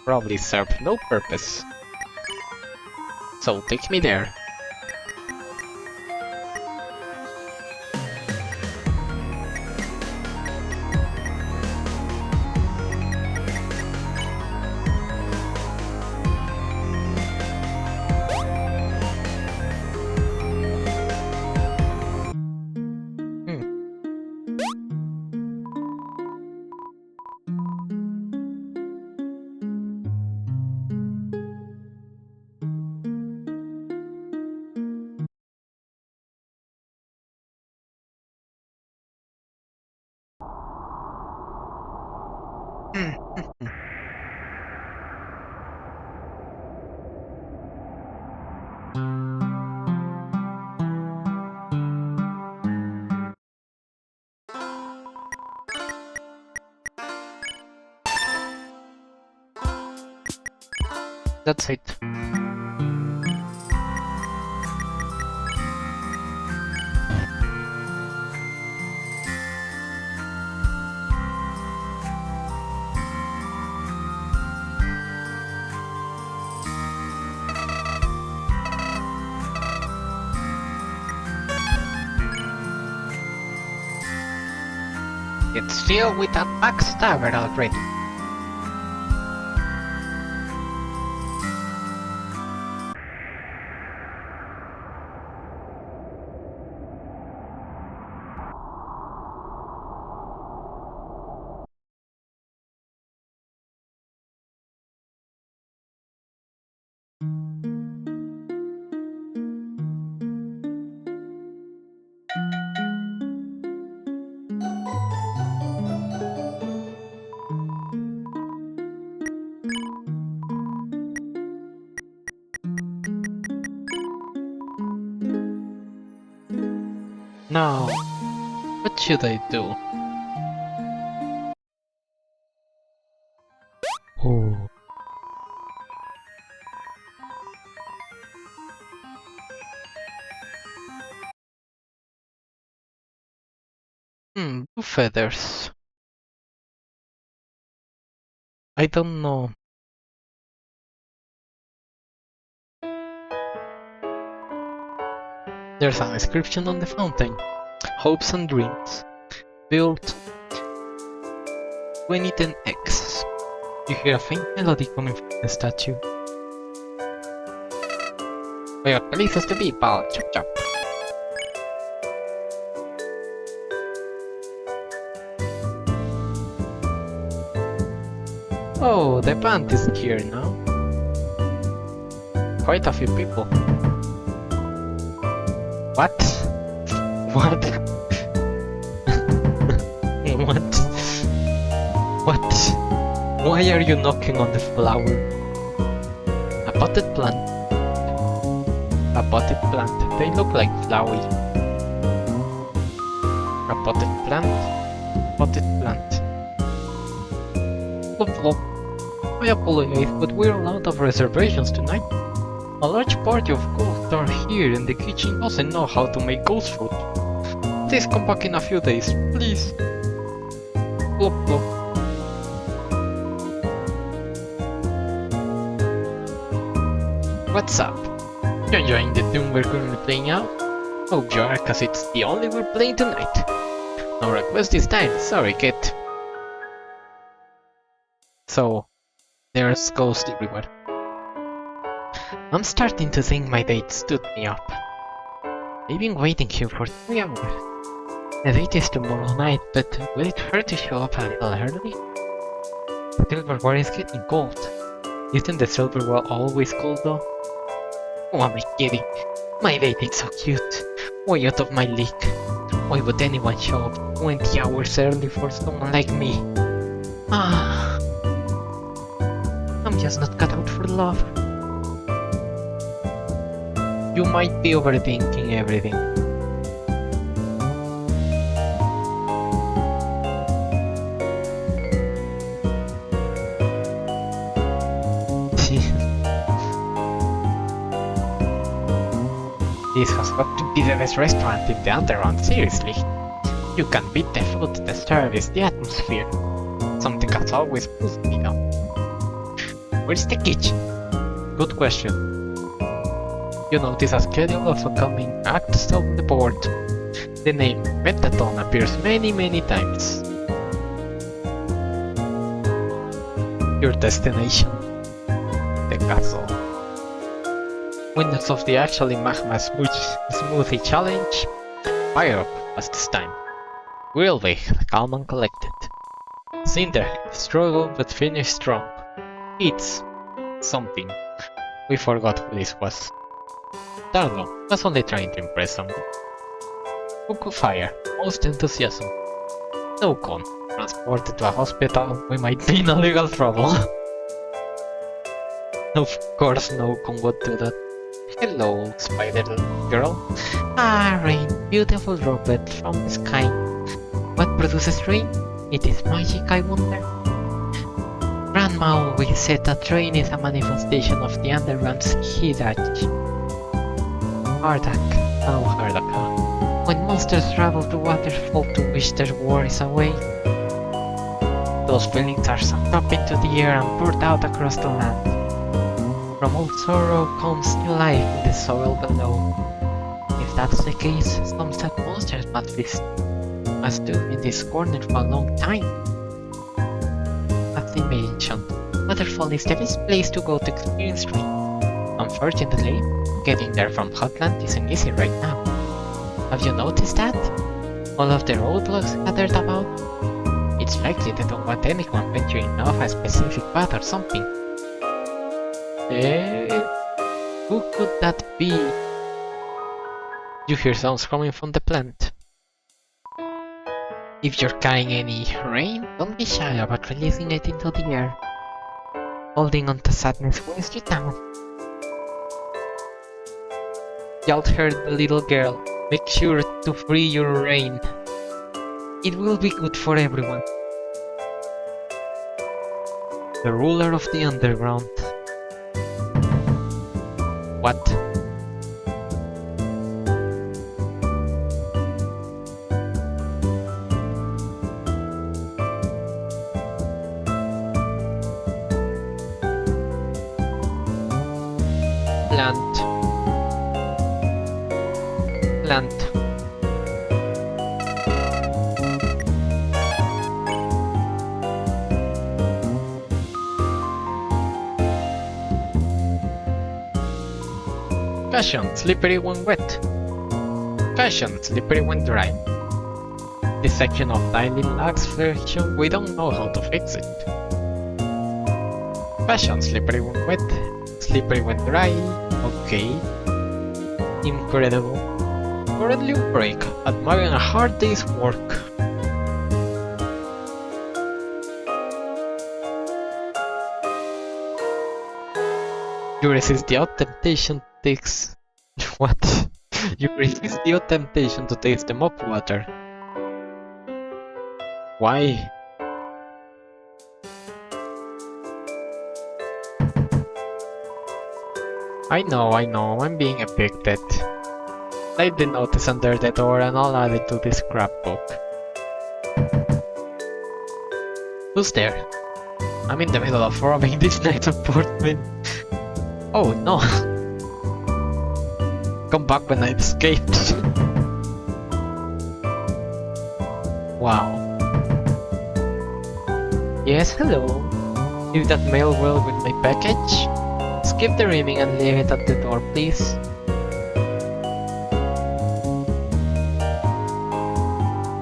probably serve no purpose. So take me there. That's it. It's filled with a backstabber already. Now, what should I do? Oh. Blue feathers. I don't know. There's an inscription on the fountain. Hopes and dreams. Built 2010X. You hear a faint melody coming from the statue. Where places to be, pal. Chop chop. Oh, the band is here now. Quite a few people. What? What? What? What? Why are you knocking on the flower? A potted plant. A potted plant. They look like flowers. A potted plant. Potted plant. Flop flop. I apologize, but we're out of reservations tonight. A large party of ghosts are here and the kitchen doesn't know how to make ghost food. Please come back in a few days, please. Plop plop. what's up? You enjoying the tune we're currently playing out? Hope you are, cause it's the only we're playing tonight. No request this time, sorry kid. So, there's ghost everywhere. I'm starting to think my date stood me up. I've been waiting here for 3 hours. The date is tomorrow night, but will it hurt to show up a little early? The silverware is getting cold. Isn't the silverware always cold though? Oh, am I kidding? My date is so cute. Way out of my league. Why would anyone show up 20 hours early for someone like me? I'm just not cut out for love. You might be overthinking everything. This has got to be the best restaurant in the underground, seriously. You can beat the food, the service, the atmosphere. Something has always pulled me down. Where's the kitchen? Good question. You notice a schedule of upcoming acts on the board. The name Pentatone appears many times. Your destination. The castle. Winners of the Actually Magma Smoothie Challenge. Fire up as this time. We'll be calm and collected. Cinder, struggle but finish strong. It's something. We forgot who this was. Darlo was only trying to impress someone. Cuckoo Fire, most enthusiasm. No con, transported to a hospital, we might be in a legal trouble. Of course no con would do that. Hello, spider girl. Rain, beautiful droplet from the sky. What produces rain? It is magic, I wonder. Grandma always said that rain is a manifestation of the underground's Hidach. Hardak, oh Hardak. When monsters travel to waterfall to wish their worries away, those feelings are sucked up into the air and poured out across the land. From old sorrow comes new life in the soil below. If that's the case, some sad monsters must have in this corner for a long time. As they mentioned, Waterfall is the best place to go to experience rain. Unfortunately, getting there from Hotland isn't easy right now. Have you noticed that? All of the roadblocks gathered about? It's likely they don't want anyone venturing off a specific path or something. Who could that be? You hear sounds coming from the plant. If you're carrying any rain, don't be shy about releasing it into the air. Holding on to sadness weighs you down. Y'all heard the little girl. Make sure to free your rain. It will be good for everyone. The ruler of the underground. What? Plant. Caution, slippery when wet. Caution, slippery when dry. This section of tiling lacks friction, we don't know how to fix it. Caution, slippery when wet, slippery when dry. Okay. Incredible. Currently on break, admiring a hard day's work. You resist the odd temptation takes... What? You resist the odd temptation to taste the mop water. Why? I know, I'm being a big tit. Slide the notice under the door and I'll add it to this scrapbook. Who's there? I'm in the middle of robbing this night's apartment. Oh no! Come back when I've escaped. Wow. Yes, hello. Leave that mail well with my package. Skip the ringing and leave it at the door, please.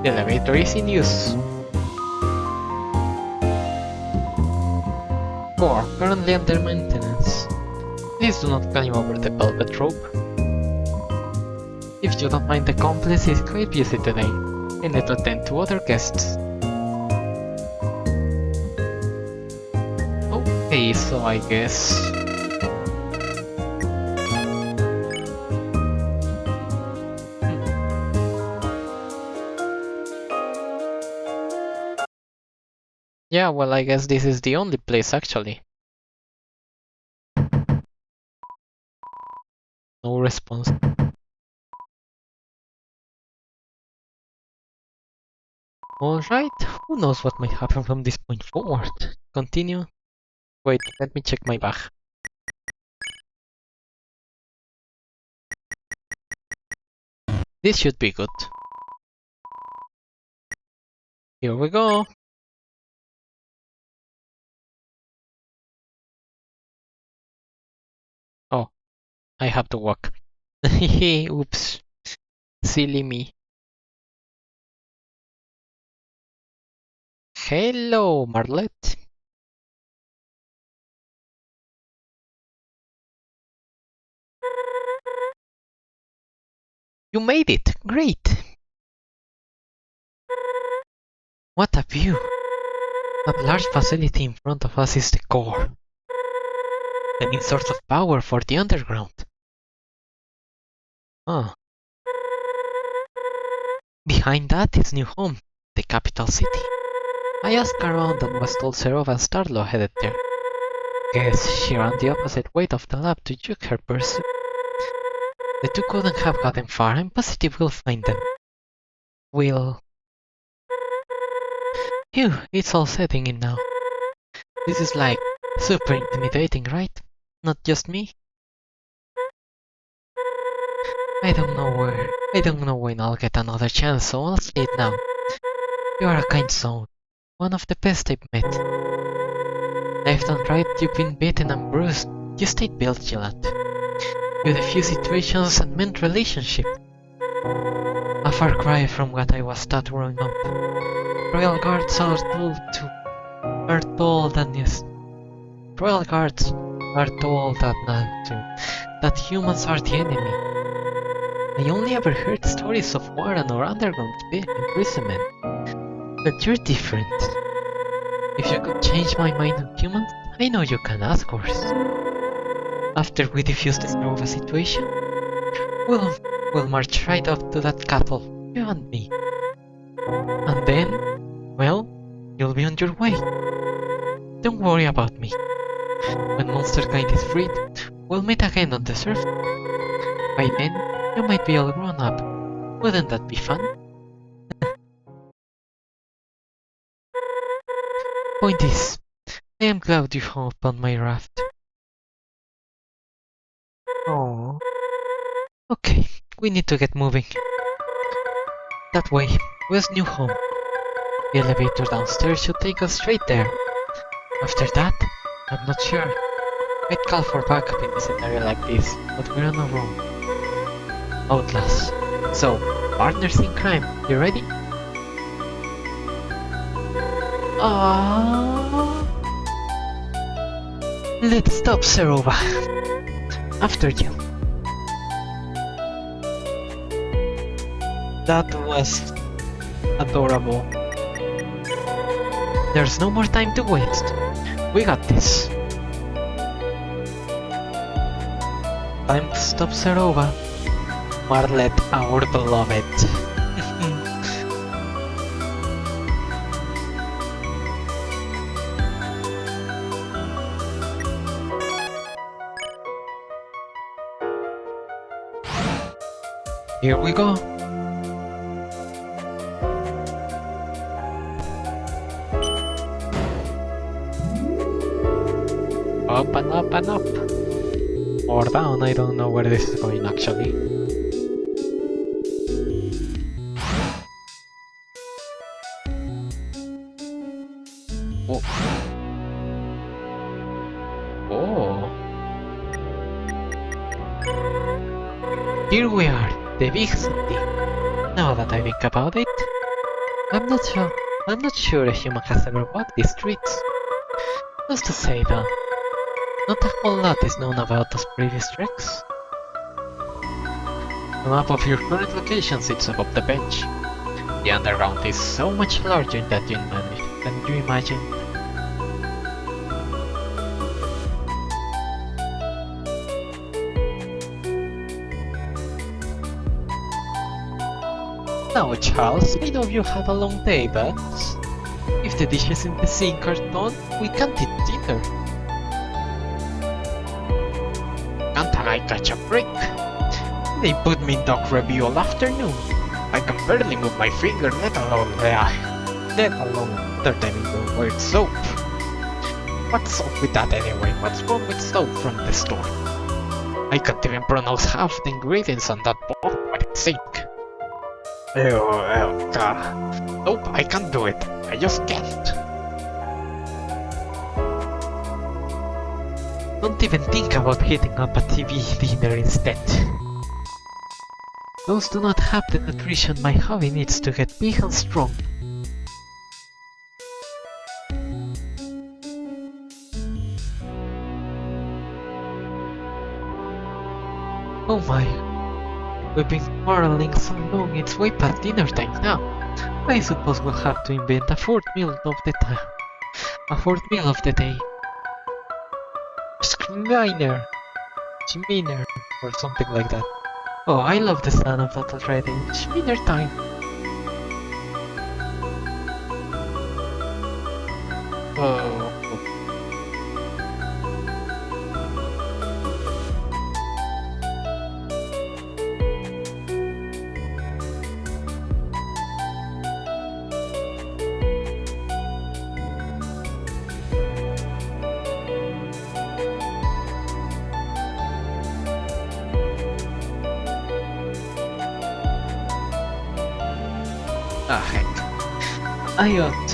The elevator is in use. 4. Currently under maintenance. Please do not climb over the velvet rope. If you don't mind, the complex is quite busy today. I need to attend to other guests. Okay, so I guess... Yeah, well, I guess this is the only place actually. No response. Alright, who knows what might happen from this point forward. Continue. Wait, let me check my bag. This should be good. Here we go. Oh, I have to walk. Oops. Silly me. Hello, Marlet. You made it! Great! What a view! That large facility in front of us is the core. The main source of power for the underground. Ah. Behind that is new home, the capital city. I asked around and was told Ceroba and Starlo headed there. Guess she ran the opposite way of the lab to juke her pursuit. The two couldn't have gotten far. I'm positive we'll find them. We'll... Phew, it's all setting in now. This is like super intimidating, right? Not just me? I don't know when I'll get another chance, so I'll say it now. You are a kind soul. One of the best I've met. Left and right, you've been beaten and bruised. You stayed vigilant. You defused situations and meant relationship. A far cry from what I was taught growing up. Royal guards are told that humans are the enemy. I only ever heard stories of war and or underground imprisonment. But you're different. If you could change my mind on humans, I know you can ask worse. After we defuse the Ceroba situation, we'll march right up to that castle, you and me. And then, well, you'll be on your way. Don't worry about me. When monster kind is freed, we'll meet again on the surface. By then, you might be all grown up. Wouldn't that be fun? Point is, I am glad you hopped on my raft. Oh. Okay, we need to get moving. That way, where's new home? The elevator downstairs should take us straight there. After that, I'm not sure. I'd call for backup in a scenario like this, but we're on a roll. Outlast. So, partners in crime, you ready? Let's stop, Ceroba. After you. That was adorable. There's no more time to waste. We got this. Time to stop Ceroba. Marlet, our beloved. Here we go. Up and up and up. Or down, I don't know where this is going actually. Oh. Oh. Here we are, the big city. Now that I think about it, I'm not sure. I'm not sure a human has ever walked these streets. Just to say that, not a whole lot is known about those previous treks. The map of your current location sits above the bench. The underground is so much larger than you imagine. Now, Charles, I know you had a long day, but if the dishes in the sink are done, we can't eat dinner. Can't I catch a break? They put me in dog review all afternoon. I can barely move my finger, let alone turning the word soap. What's up with that anyway? What's wrong with soap from the store? I can't even pronounce half the ingredients on that bottle for its sake. Nope, I can't do it. I just can't. Don't even think about hitting up a TV dinner instead. Those do not have the nutrition my hobby needs to get big and strong. Oh my. We've been quarreling so long, it's way past dinner time now. I suppose we'll have to invent a fourth meal of the day. Schminer, or something like that. Oh, I love the sound of that already. Schminer time. Oh. Ah, heck. I ought.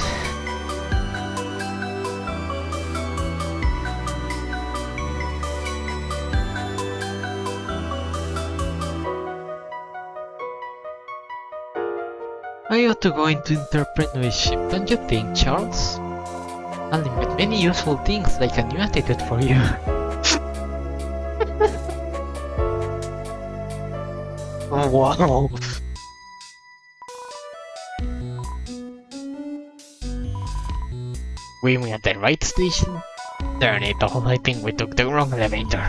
I ought to go into entrepreneurship, don't you think, Charles? I'll invent many useful things like a new attitude for you. Oh, wow. We were at the right station? Darn it all, I think we took the wrong elevator.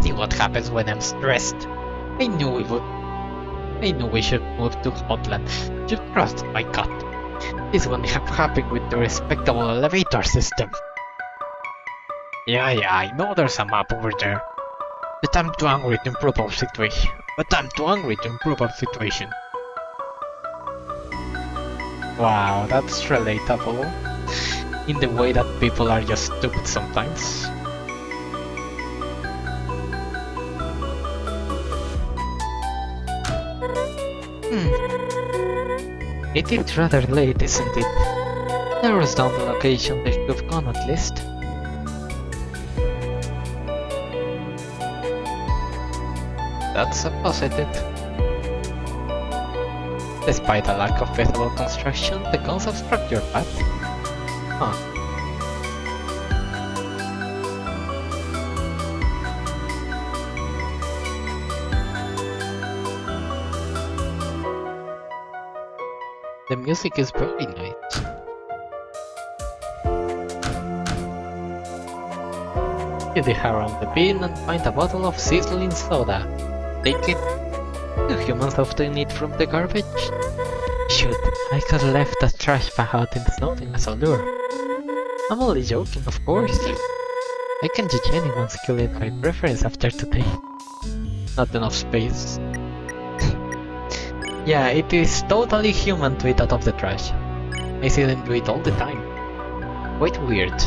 See what happens when I'm stressed. I knew we should move to Scotland. Just trust my gut. This wouldn't have happened with the respectable elevator system. Yeah, I know there's a map over there. But I'm too angry to improve our situation. Wow, that's relatable. In the way that people are just stupid sometimes. It is rather late, isn't it? Narrows down the location they should have gone at least. That's a positive. Despite a lack of feasible construction, the guns obstruct your path. Huh. The music is very nice. You dig around the bin and find a bottle of sizzling soda. Take it. Do humans often eat from the garbage? Shoot, I could have left that trash bag out in something as a lure. I'm only joking, of course. I can judge anyone's culinary preference after today. Not enough space. Yeah, it is totally human to eat out of the trash. I see them do it all the time. Quite weird.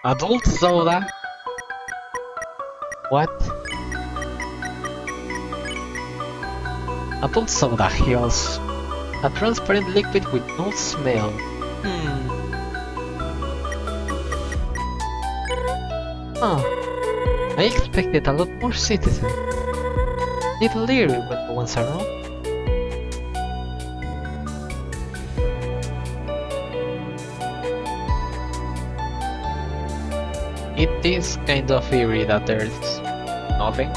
Adult soda? What? Apple soda hills. A transparent liquid with no smell. I expected a lot more citizens. Little leery when no one's around. It is kind of eerie that there's nothing.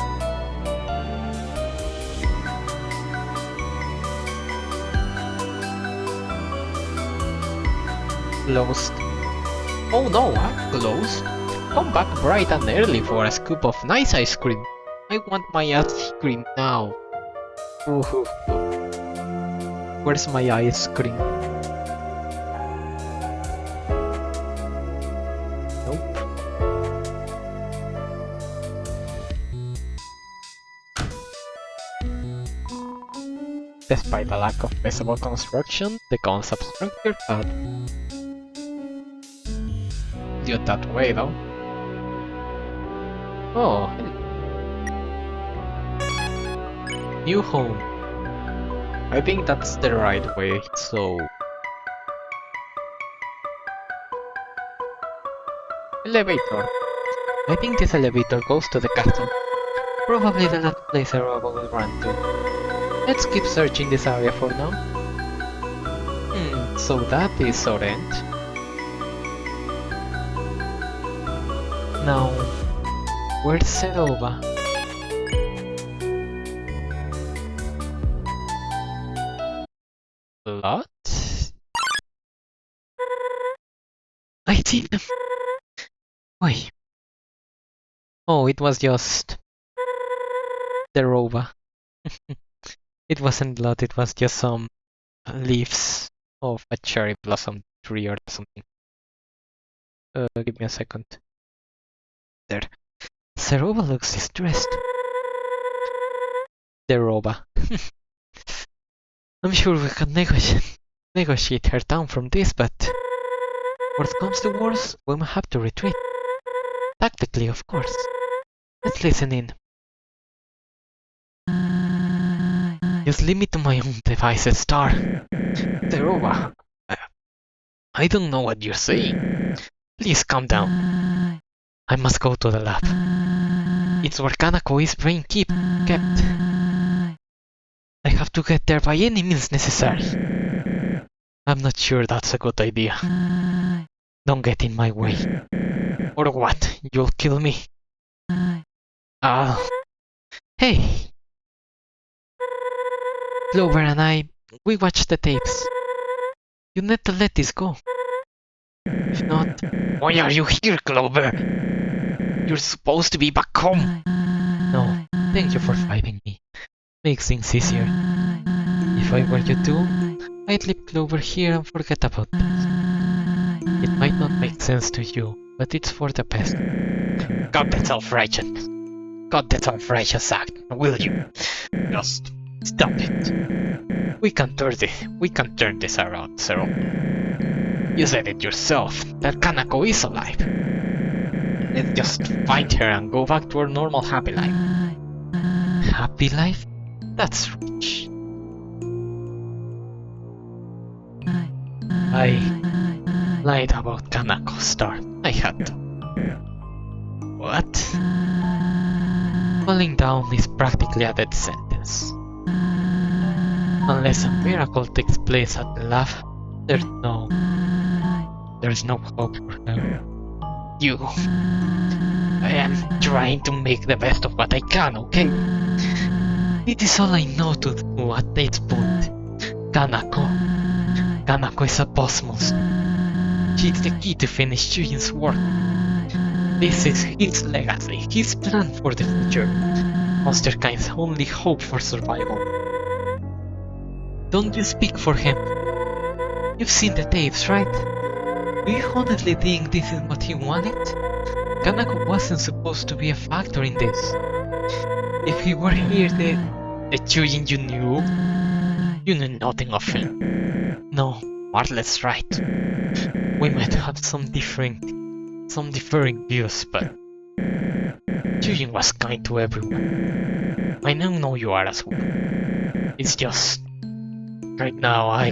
Closed. Oh no, I'm closed. Come back bright and early for a scoop of nice ice cream. I want my ice cream now. Ooh. Where's my ice cream? Nope. Despite the lack of visible construction, the concept structure had you that way though. Oh, new home. I think that's the right way, so... Elevator. I think this elevator goes to the castle. Probably the last place Ceroba will run to. Let's keep searching this area for now. So that is our end. Now, where's Ceroba? What? I see them. Wait. Oh, it was just Ceroba. It wasn't blood, it was just some leaves of a cherry blossom tree or something. Give me a second. There. Ceroba looks distressed. Ceroba. I'm sure we can negotiate her down from this, but worst comes to worst, we might have to retreat. Tactically, of course. Let's listen in. Just leave me to my own devices, Star. Ceroba, I don't know what you're saying. Please calm down. I must go to the lab. It's where Kanako's brain kept. I have to get there by any means necessary. I'm not sure that's a good idea. Don't get in my way. Or what? You'll kill me? Hey! Clover and I, we watched the tapes. You need to let this go. If not... Why are you here, Clover? You're supposed to be back home. No, thank you for fighting me. Makes things easier. If I were you too, I'd leave Clover here and forget about this. It might not make sense to you, but it's for the best. God, the self-righteous. God, the self-righteous act, will you? Just stop it. We can turn this around, Ceroba. You said it yourself, that Kanako is alive. Let's just find her and go back to our normal happy life. Happy life? That's rich. I lied about Kanako, Star. I had to. What? Falling down is practically a death sentence. Unless a miracle takes place at the lab, there's no hope for her. I am trying to make the best of what I can, okay? It is all I know to do at this point. Kanako is a boss monster. She's the key to finish Chuyin's work. This is his legacy, his plan for the future. Monsterkind's only hope for survival. Don't you speak for him. You've seen the tapes, right? Do you honestly think this is what he wanted? Kanako wasn't supposed to be a factor in this. If he were here, the Chuyin you knew nothing of him. No, Martlet's right. We might have some differing views, but Chuyin was kind to everyone. I now know you are as well. It's just... right now, I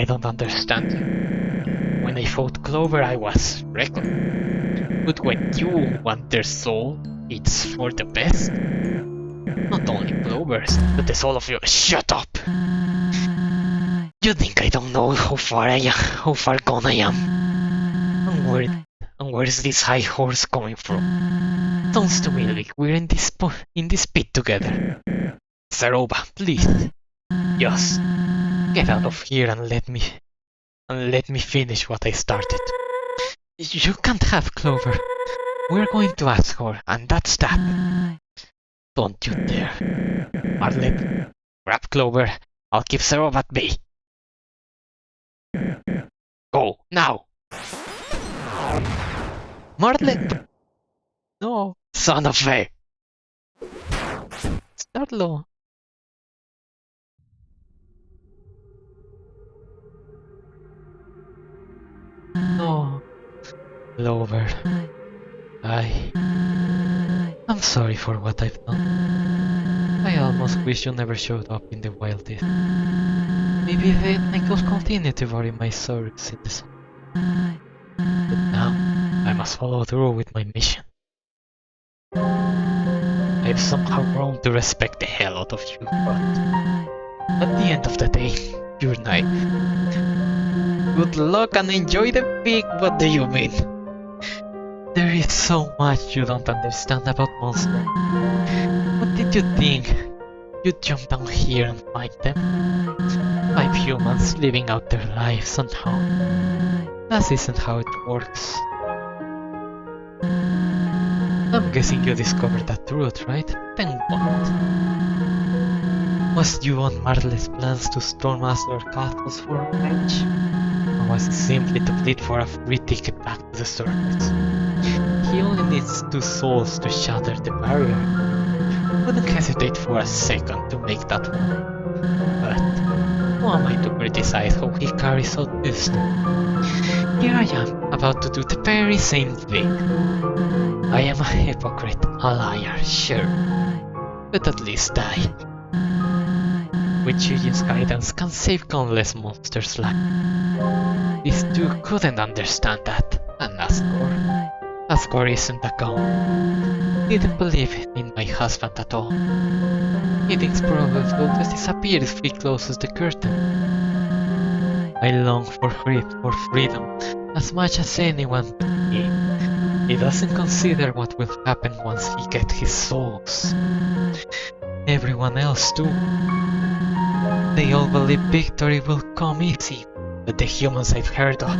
don't understand you. When I fought Clover, I was reckless. But when you want their soul, it's for the best. Not only Clover's, but the soul of you. Shut up! You think I don't know how far gone I am? And where's this high horse coming from? Sounds to me like we're in this pit together. Ceroba, please, just get out of here and let me finish what I started. You can't have Clover. We're going to ask her, and that's that. Don't you dare. Marlet, grab Clover. I'll keep Ceroba at bay. Go, now! Marlet! No, son of a... Starlo. No. Clover. I'm sorry for what I've done. I almost wish you never showed up in the wildest. Maybe then I could continue to bury my sorrows in the sun. But now, I must follow through with my mission. I've somehow grown to respect the hell out of you, but at the end of the day, you're naive. Good luck and enjoy the pig, what do you mean? There is so much you don't understand about monsters. What did you think? You'd jump down here and find them? 5 humans living out their lives somehow. That isn't how it works. I'm guessing you discovered that truth, right? Then what? Was you on Marlet's plans to storm Master Castles for revenge? Or was it simply to plead for a free ticket back to the surface? He only needs 2 souls to shatter the barrier. Wouldn't hesitate for a second to make that one. But who am I to criticize how he carries out business? Here I am, about to do the very same thing. I am a hypocrite, a liar, sure, but at least I, with Yuji's guidance, can save countless monsters' lives. These 2 couldn't understand that, and Asgore isn't a god. Didn't believe in my husband at all. He thinks problems will just disappear if he closes the curtain. I long for freedom as much as anyone but he. He doesn't consider what will happen once he gets his souls. Everyone else too. They all believe victory will come easy, but the humans I've heard of,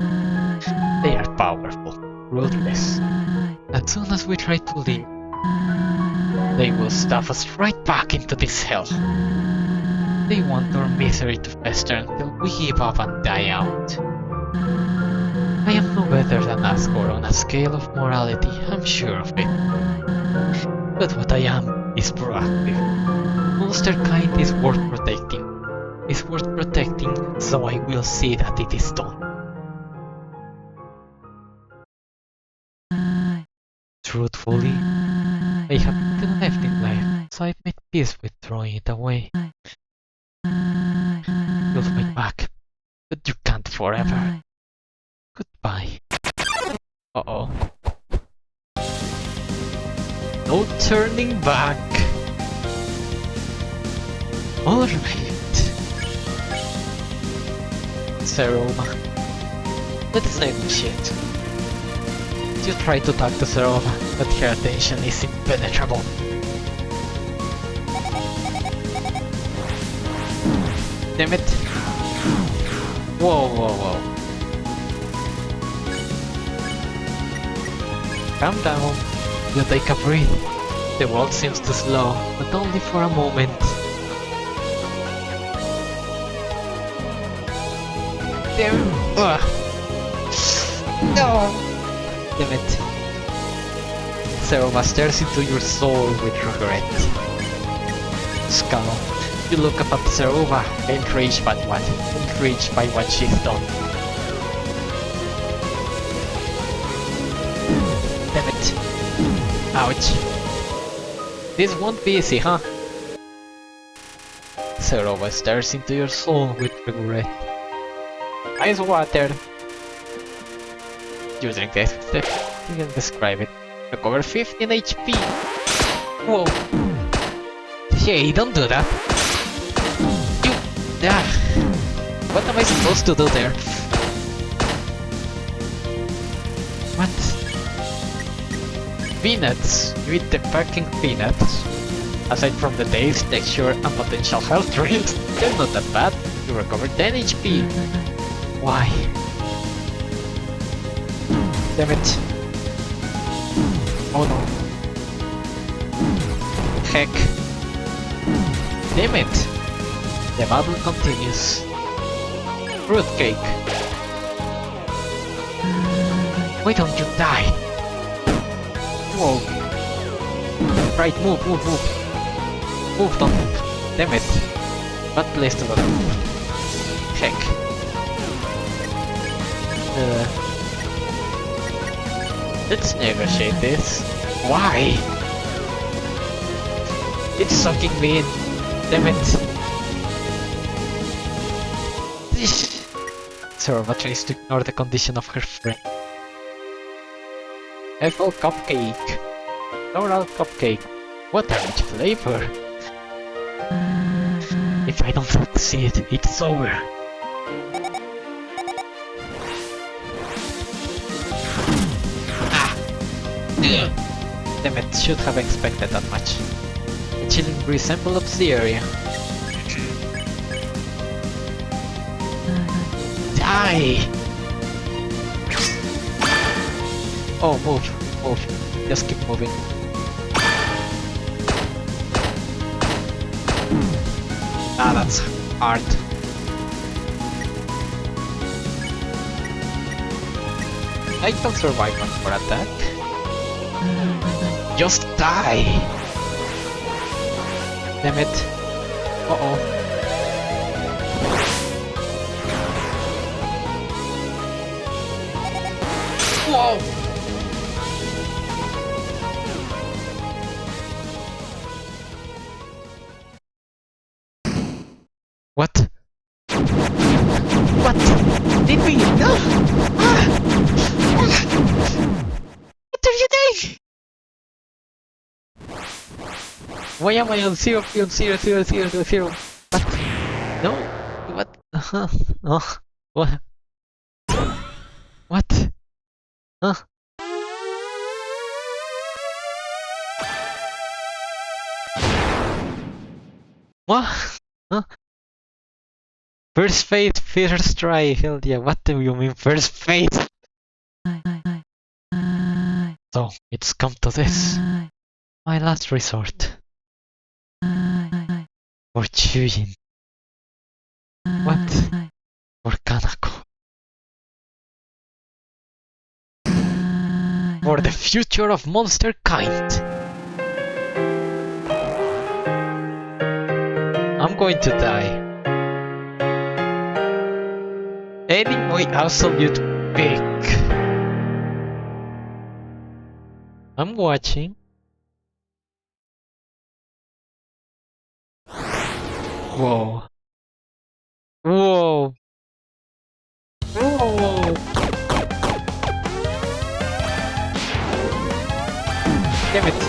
they are powerful, ruthless. As soon as we try to leave, they will stuff us right back into this hell. They want our misery to fester until we give up and die out. I am no better than Asgore on a scale of morality, I'm sure of it. But what I am is proactive. Monster kind is worth protecting. So I will see that it is done. Truthfully, I have little left in life, so I've made peace with throwing it away. You'll fight back, but you can't forever. Goodbye. Uh-oh. No turning back. Alright. Ceroba. Let's negotiate. You try to talk to Ceroba, but her attention is impenetrable. Damn it. Whoa. Calm down. You take a breath. The world seems too slow, but only for a moment. Damn. No. Damn it. Ceroba stares into your soul with regret. Scowl. You look up at Ceroba, enraged by what she's done. Damn it. Ouch. This won't be easy, huh? Ceroba stares into your soul with regret. Ice water. You drink this. You can describe it. Recover 15 HP. Whoa. Hey, don't do that. You. What am I supposed to do there? What? Peanuts. You eat the fucking peanuts. Aside from the taste, texture, and potential health drains, they're not that bad. You recover 10 HP. Why? Damn it. Oh no. Heck. Damn it. The battle continues. Fruitcake. Why don't you die? Whoa. Right, move. Move, don't move. Damn it. What place to go? Heck. Let's negotiate this. Why? It's sucking me in. Damn it. Ceroba tries to ignore the condition of her friend. Apple cupcake. Floral cupcake. What a rich flavor. If I don't succeed, it's over. Damn it, should have expected that much. A chilling breeze envelops the area. Die! Oh, move. Just keep moving. Ah, that's hard. I can survive one more attack. Just die! Damn it. Uh-oh. Whoa! What? What? Did we? No! What are you doing? Why am I on 0, 0, 0, 0, 0? What? No? What? Oh. What? What? Huh? What? Huh? First fate, first try. Hell yeah, what do you mean first fate? So, it's come to this. My last resort. For Chujin. What? For Kanako. For the future of monster kind. I'm going to die. Anyway, absolute pick. I'm watching. Whoa. Whoa. Whoa. Damn it.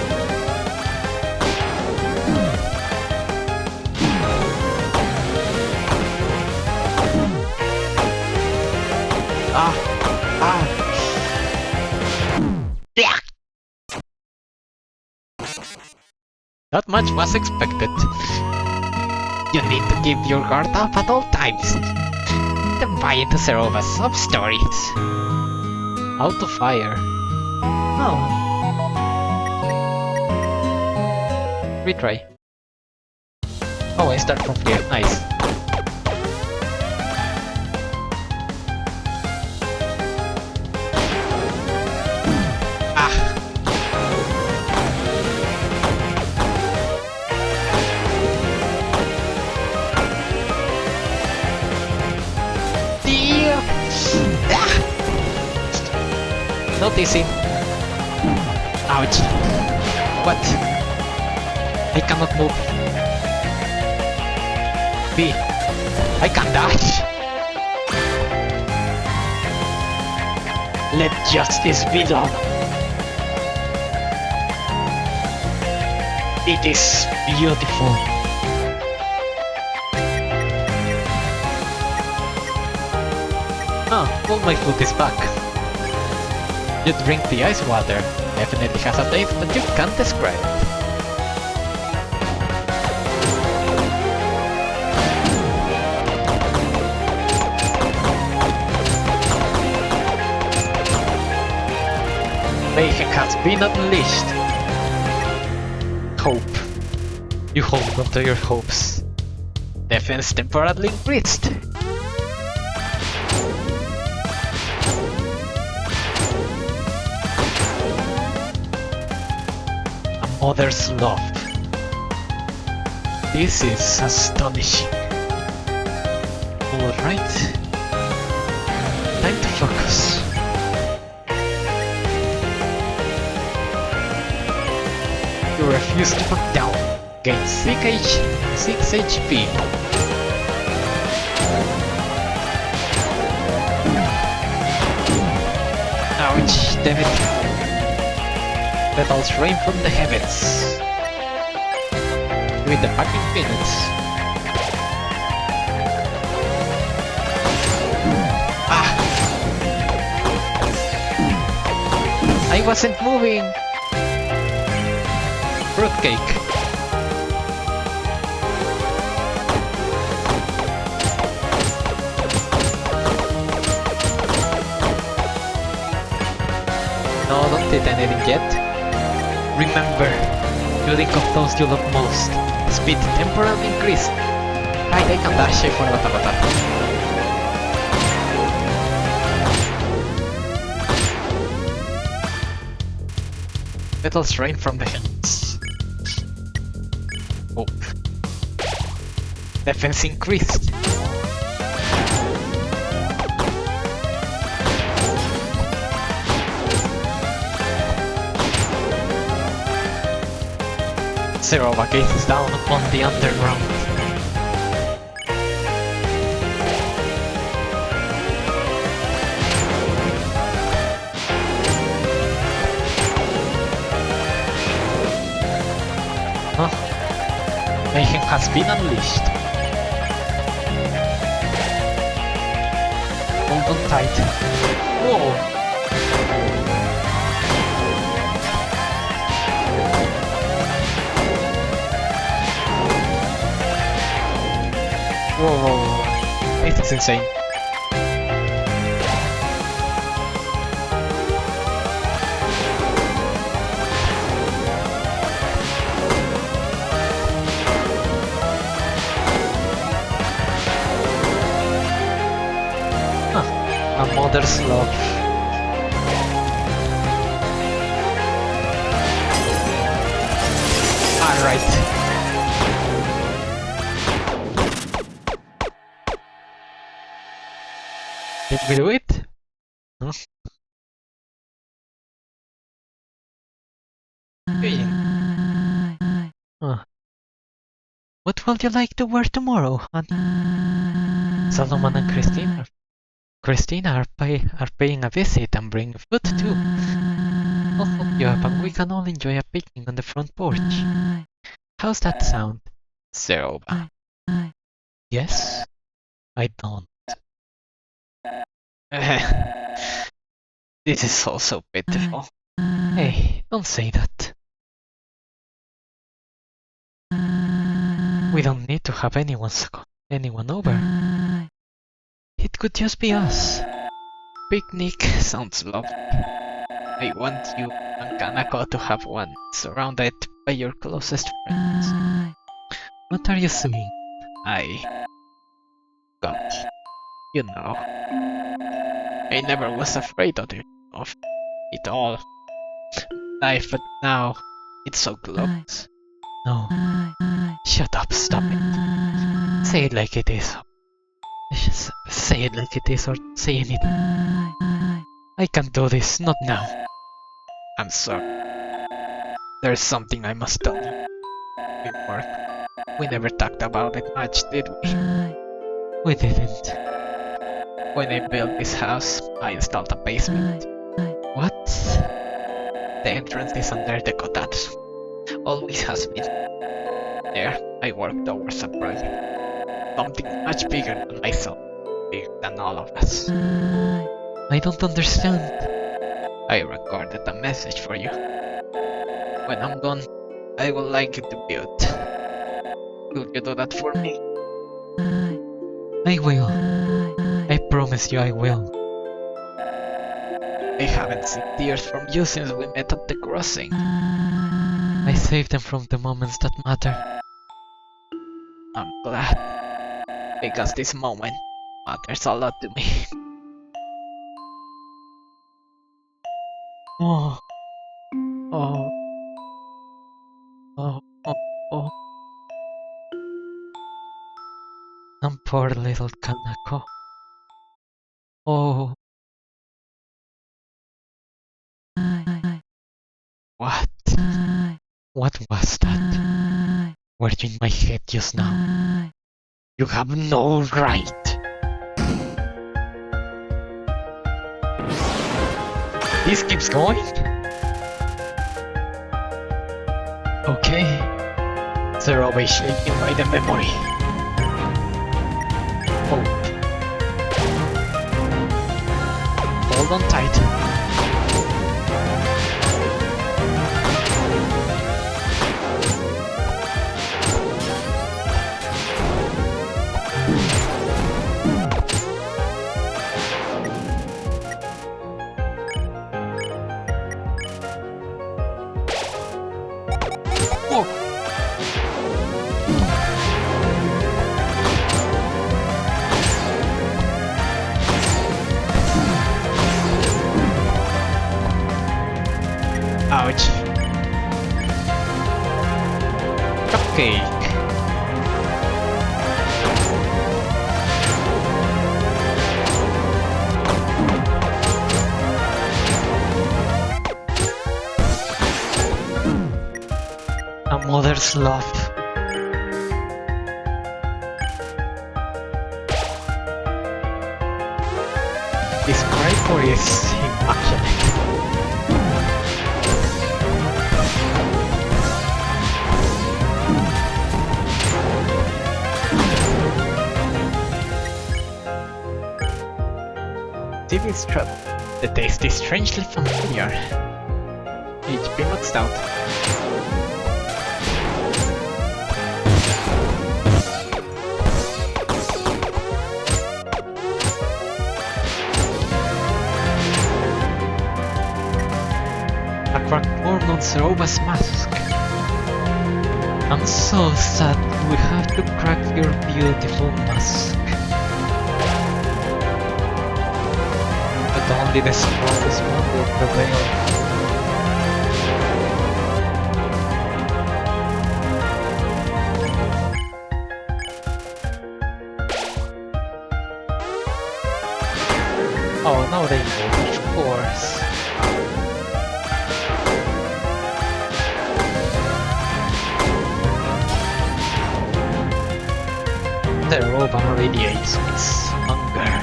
Yeah. Not much was expected. You need to keep your guard up at all times. Then buy into Ceroba's sub-stories. Auto fire. Oh. Retry. Oh, I start from here. Nice. Noticing. Ouch. What? I cannot move. B. I can dash! Let justice be done! It is beautiful! Ah, well, my foot is back. You drink the ice water. Definitely has a taste that you can't describe. Mayhem has been unleashed. Hope. You hold on to your hopes. Defense temporarily increased. A mother's love. This is astonishing. Alright. Time to focus. You refuse to back down. Gain 6 HP. Ouch, damn it. Petals rain from the heavens. With the fucking peanuts. Ah! I wasn't moving! Fruitcake. No, don't eat anything yet. Remember, you think of those you love most. Speed temporarily increased. Right, I can dash, I forgot about that. Petals rain from the heavens. Hope. Defense increased. Ceroba gazes down upon the underground. Huh? Mayhem has been unleashed. Hold on tight. Whoa! Whoa, this is insane. Huh, a mother's love. Alright. Did we do it? Huh? Huh. What would you like to wear tomorrow, hon? Solomon and Christina are paying a visit and bring food too. I'll hook you up and we can all enjoy a picnic on the front porch. How's that sound? Ceroba. Yes? I don't. This is all so pitiful. Hey, don't say that. We don't need to have anyone over. It could just be us. Picnic sounds lovely. I want you and Kanako to have one, surrounded by your closest friends. What are you saying? God, you know. I never was afraid of it all. Life, but now it's so close. No. Shut up, stop it. Say it like it is. Just say it like it is or say anything. I can't do this, not now. I'm sorry. There's something I must tell you. We never talked about it much, did we? We didn't. When I built this house, I installed a basement. What? The entrance is under the cottage. Always has been. There, I worked towards a project. Something much bigger than myself. Bigger than all of us. I don't understand. I recorded a message for you. When I'm gone, I would like you to build. Will you do that for me? I will. I promise you I will. I haven't seen tears from you since we met at the crossing. I saved them from the moments that matter. I'm glad. Because this moment matters a lot to me. Oh. Oh. Oh. Oh. Oh. And poor little Kanako. Oh. What? What was that? Were you in my head just now? You have no right. This keeps going? Okay. Ceroba is shaking by the memory. Oh. Hold on tight. Oh. Ouch. Cupcake. A mother's love. This cry is immaculate. TV's trouble. The taste is strangely familiar. HP maxed out. A cracked worm on Ceroba's mask. I'm so sad we have to crack your beautiful mask. But only the strongest one will prevail. Oh, now they move, of course. Ceroba radiates its hunger.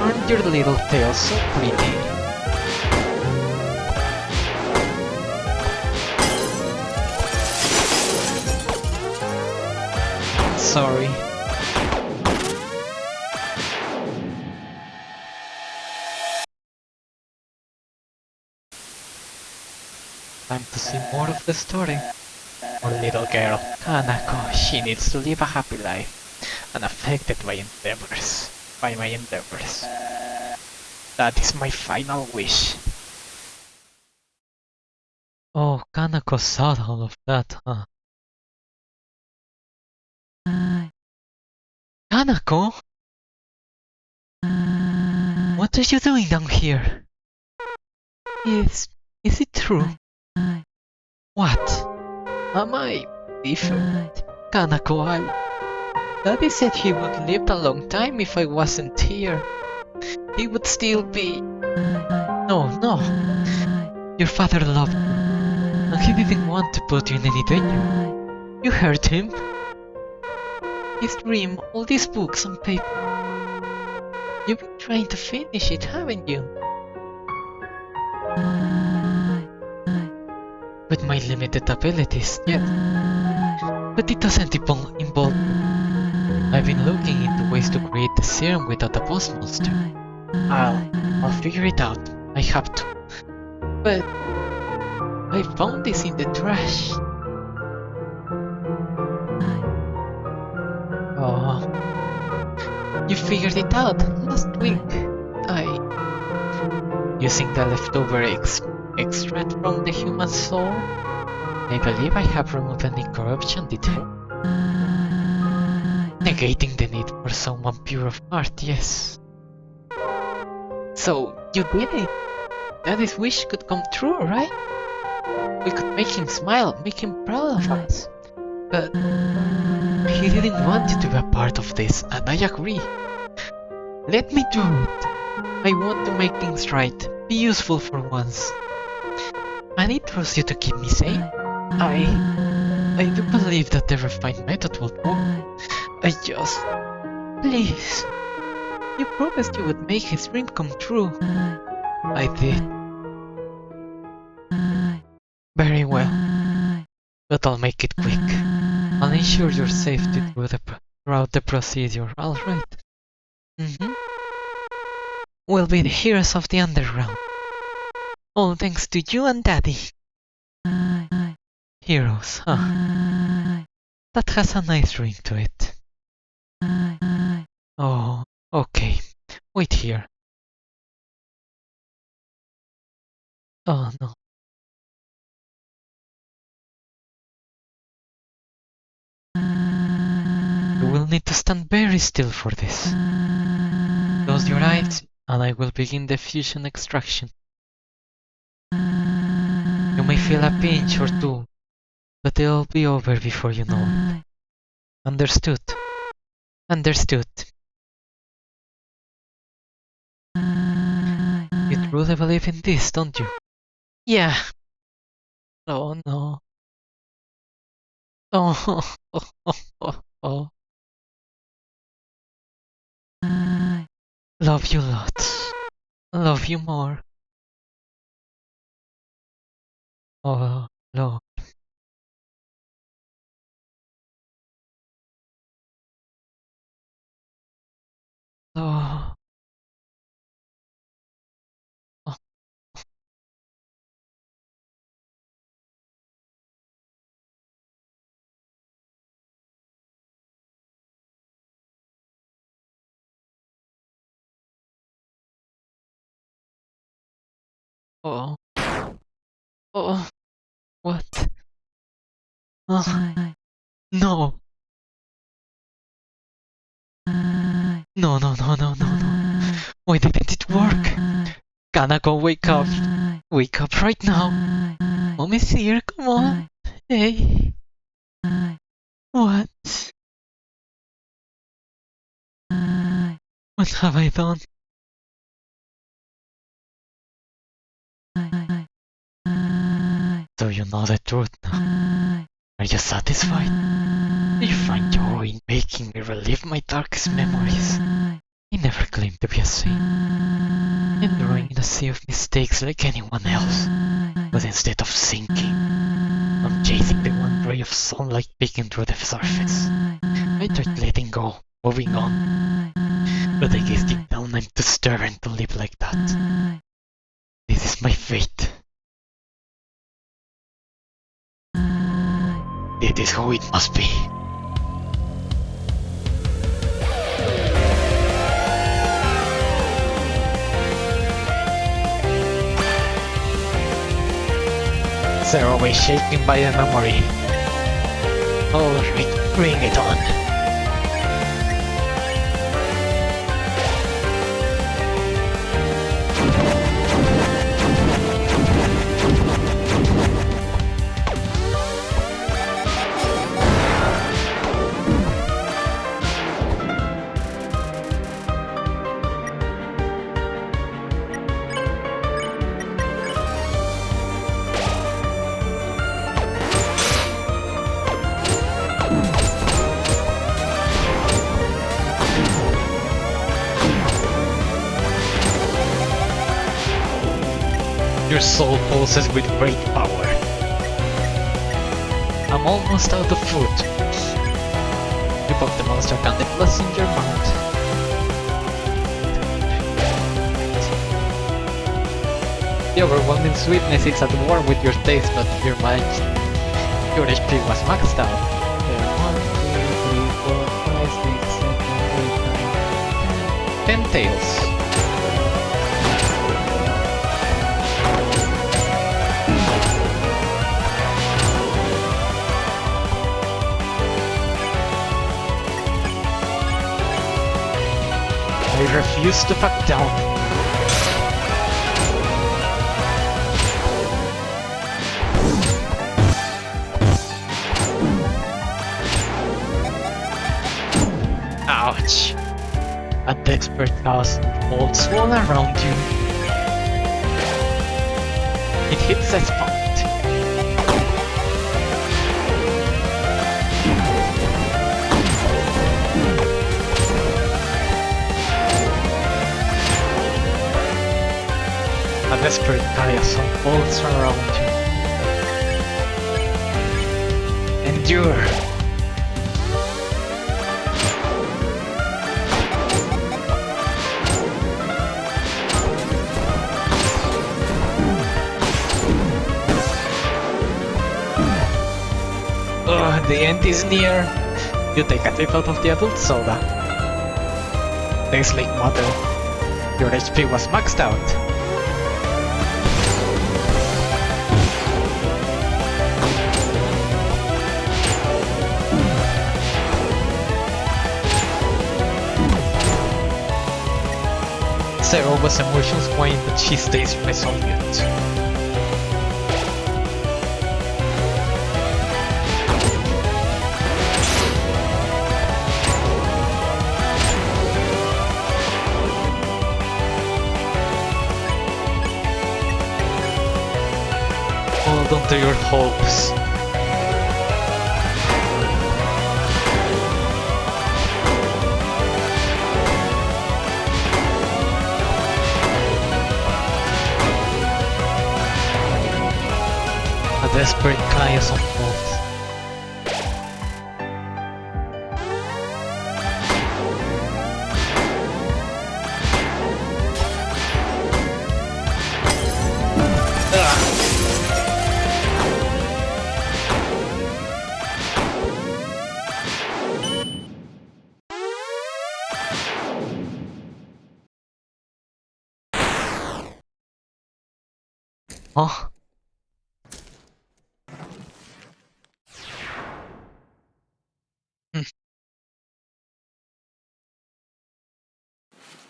Aren't your little tails so pretty? Sorry. Time to see more of the story. Our little girl, Kanako, she needs to live a happy life, unaffected by my endeavors. That is my final wish. Oh, Kanako saw all of that, huh? Kanako? What are you doing down here? Is it true? What? Am I different? Kanako, Daddy said he would live a long time if I wasn't here. He would still be... No. Your father loved you, and he didn't want to put you in any danger. You hurt him. His dream, all these books and paper. You've been trying to finish it, haven't you? With my limited abilities, yes. But it doesn't involve you. I've been looking into ways to create the serum without a boss monster. I'll figure it out. I have to. But I found this in the trash. Oh, you figured it out last week. Using the leftover extract from the human soul, I believe I have removed any corruption detail. Negating the need for someone pure of heart, yes. So, you did it! Daddy's wish could come true, right? We could make him smile, make him proud of us. But he didn't want you to be a part of this, and I agree. Let me do it. I want to make things right, be useful for once. I need trust you to keep me sane. I do believe that the refined method will work. Please. You promised you would make his dream come true. I did. Very well. But I'll make it quick. I'll ensure your safety throughout the procedure, alright? We'll be the heroes of the underground. All thanks to you and Daddy. Heroes, huh? That has a nice ring to it. Oh, okay. Wait here. Oh no. You will need to stand very still for this. Close your eyes, and I will begin the fusion extraction. You may feel a pinch or two, but it'll be over before you know it. Understood? Understood. You truly believe in this, don't you? Yeah. Oh no. Oh, oh. Love you lots. Love you more. Oh, Lord. Oh. Oh. Oh. Oh. What? Oh. No. No. Why didn't it work? Kanako, wake up. Wake up right now. Mommy's here, come on. Hey. What? What have I done? So you know the truth now. Are you satisfied? Do you find joy in making me relive my darkest memories? I never claimed to be a saint, enduring in a sea of mistakes like anyone else. But instead of sinking, I'm chasing the one ray of sunlight peeking through the surface. I tried letting go, moving on. But I guess deep down I'm too stubborn to live like that. This is my fate. It is who it must be. Ceroba is shaken by a memory. Alright, bring it on. soul pulses with great power. I'm almost out of food. You pop the monster candy plus in your mouth. The overwhelming sweetness is at war with your taste, but your mind. Your HP was maxed out. 1, 2, 3, 4, 5, 6, 7, 8, 9, 10 tails. I refuse to back down. Ouch! A desperate chaos unfolds all around you. It hits a spot. A desperate chaos unfolds around you. Endure. The end is near. You take a sip out of the adult soda. Tastes like mother. Your HP was maxed out. Ceroba's emotions wane, but she stays resolute. Hold on to your hopes. A desperate chaos unfolds. Huh?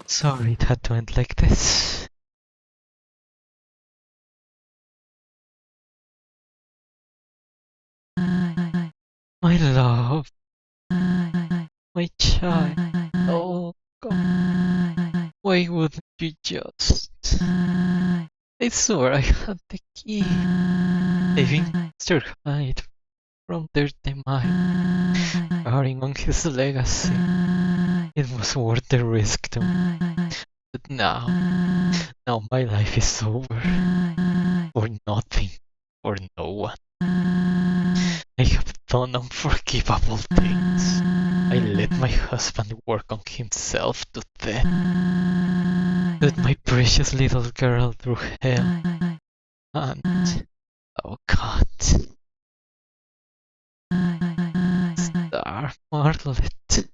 Sorry it had to end like this. My love. My child. Oh God. Why wouldn't you just... I swore I had the key. Saving Mr. Hyde from their demise. Carrying on his legacy. It was worth the risk to me. But now my life is over. For nothing. For no one. I have done unforgivable things. I let my husband work on himself to death. Put my precious little girl through hell. And, oh God. Star Marlet.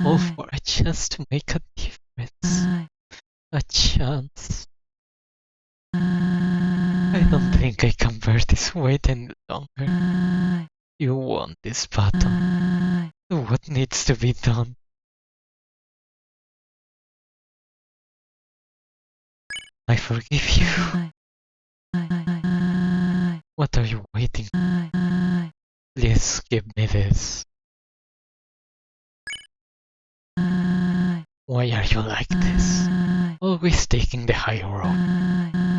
All for a chance to make a difference. A chance. I don't think I can bear this weight any longer. You won this battle. What needs to be done? I forgive you. What are you waiting for? Please give me this. Why are you like this? Always taking the high road.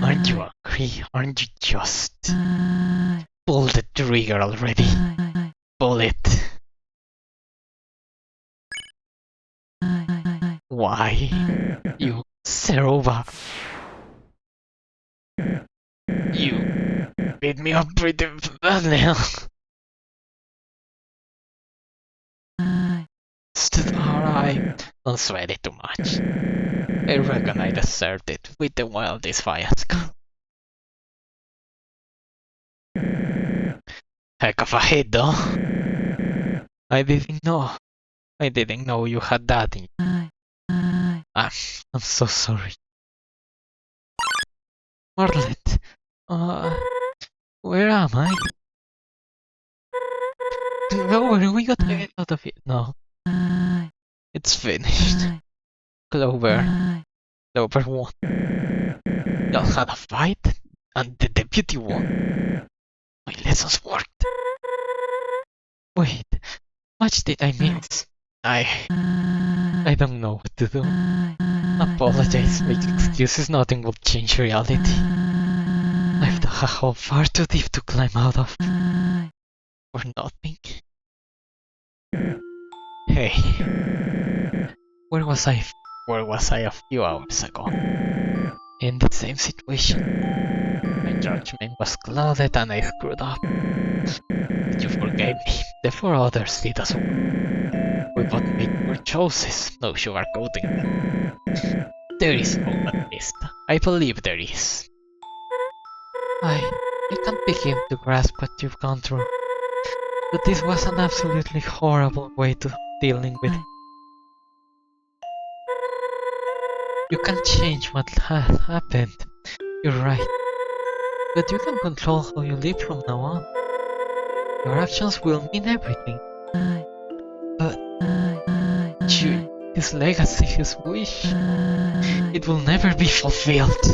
Aren't you angry? Aren't you just? Pull the trigger already. Pull it. Why? You Ceroba. You beat me up pretty badly. Stood alright. Don't sweat it too much. I reckon I deserved it with the wildest fiasco. Heck of a hit though. I didn't know. I didn't know you had that in you. I'm so sorry. Marlet, where am I? No worry, we got to get out of here. No, it's finished. Clover won. Y'all had a fight, and the deputy won. My lessons worked. Wait, much did I miss? I don't know what to do. Apologize, make excuses, nothing will change reality. I've dug a hole far too deep to climb out of. For nothing. Hey, where was I? Where was I a few hours ago? In the same situation. My judgment was clouded and I screwed up. But you forgave me. The four others did as well. We both made poor choices, no sugarcoating. There is hope at least. I believe there is. I can't begin to grasp what you've gone through. But this was an absolutely horrible way to dealing with it. You can't change what has happened. You're right. But you can control how you live from now on. Your actions will mean everything. But his legacy, his wish, it will never be fulfilled.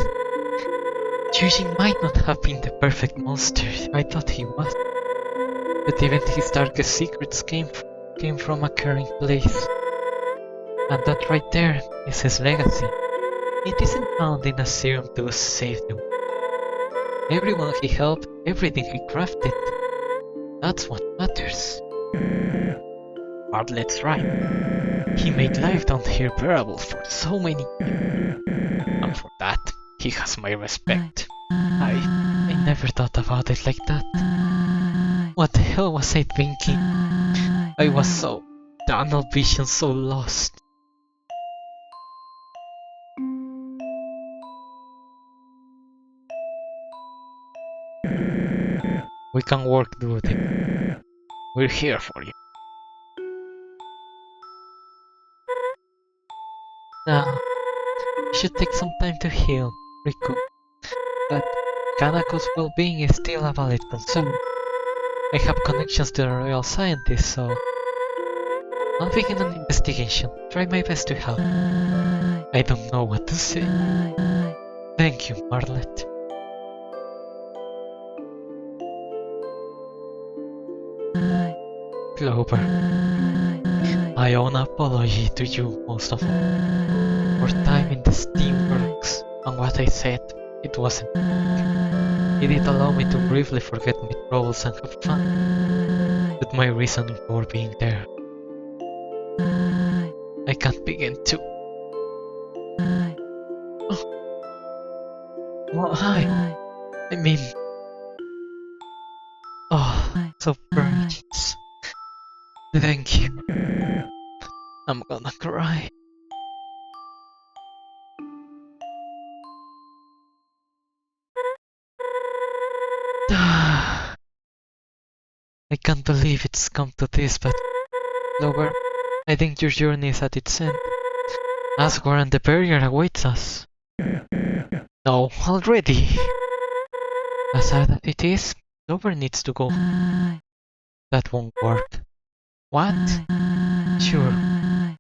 Eugene might not have been the perfect monster I thought he was. But even his darkest secrets came from a caring place. And that right there is his legacy. It isn't found in a serum to save the world. Everyone he helped, everything he crafted. That's what matters. Bartlett's right. He made life down here bearable for so many people. And for that, he has my respect. I never thought about it like that. What the hell was I thinking? I was so tunnel vision, so lost. We can work through it. We're here for you. Now, you should take some time to heal, recoup. But Kanako's well-being is still a valid concern. I have connections to the royal scientist, so I'll begin an investigation. Try my best to help. I don't know what to say. Thank you, Marlet. Clover, I owe an apology to you most of all. For time in the steamworks, and what I said, it wasn't. It did allow me to briefly forget my troubles and have fun. But my reasoning for being there, I can't begin to. Oh, hi. I mean, oh, so precious. Thank you. I'm gonna cry. I can't believe it's come to this, but Clover, I think your journey is at its end. Asgore and the barrier awaits us. No, already. As sad as it is, Clover needs to go. That won't work. What? Sure,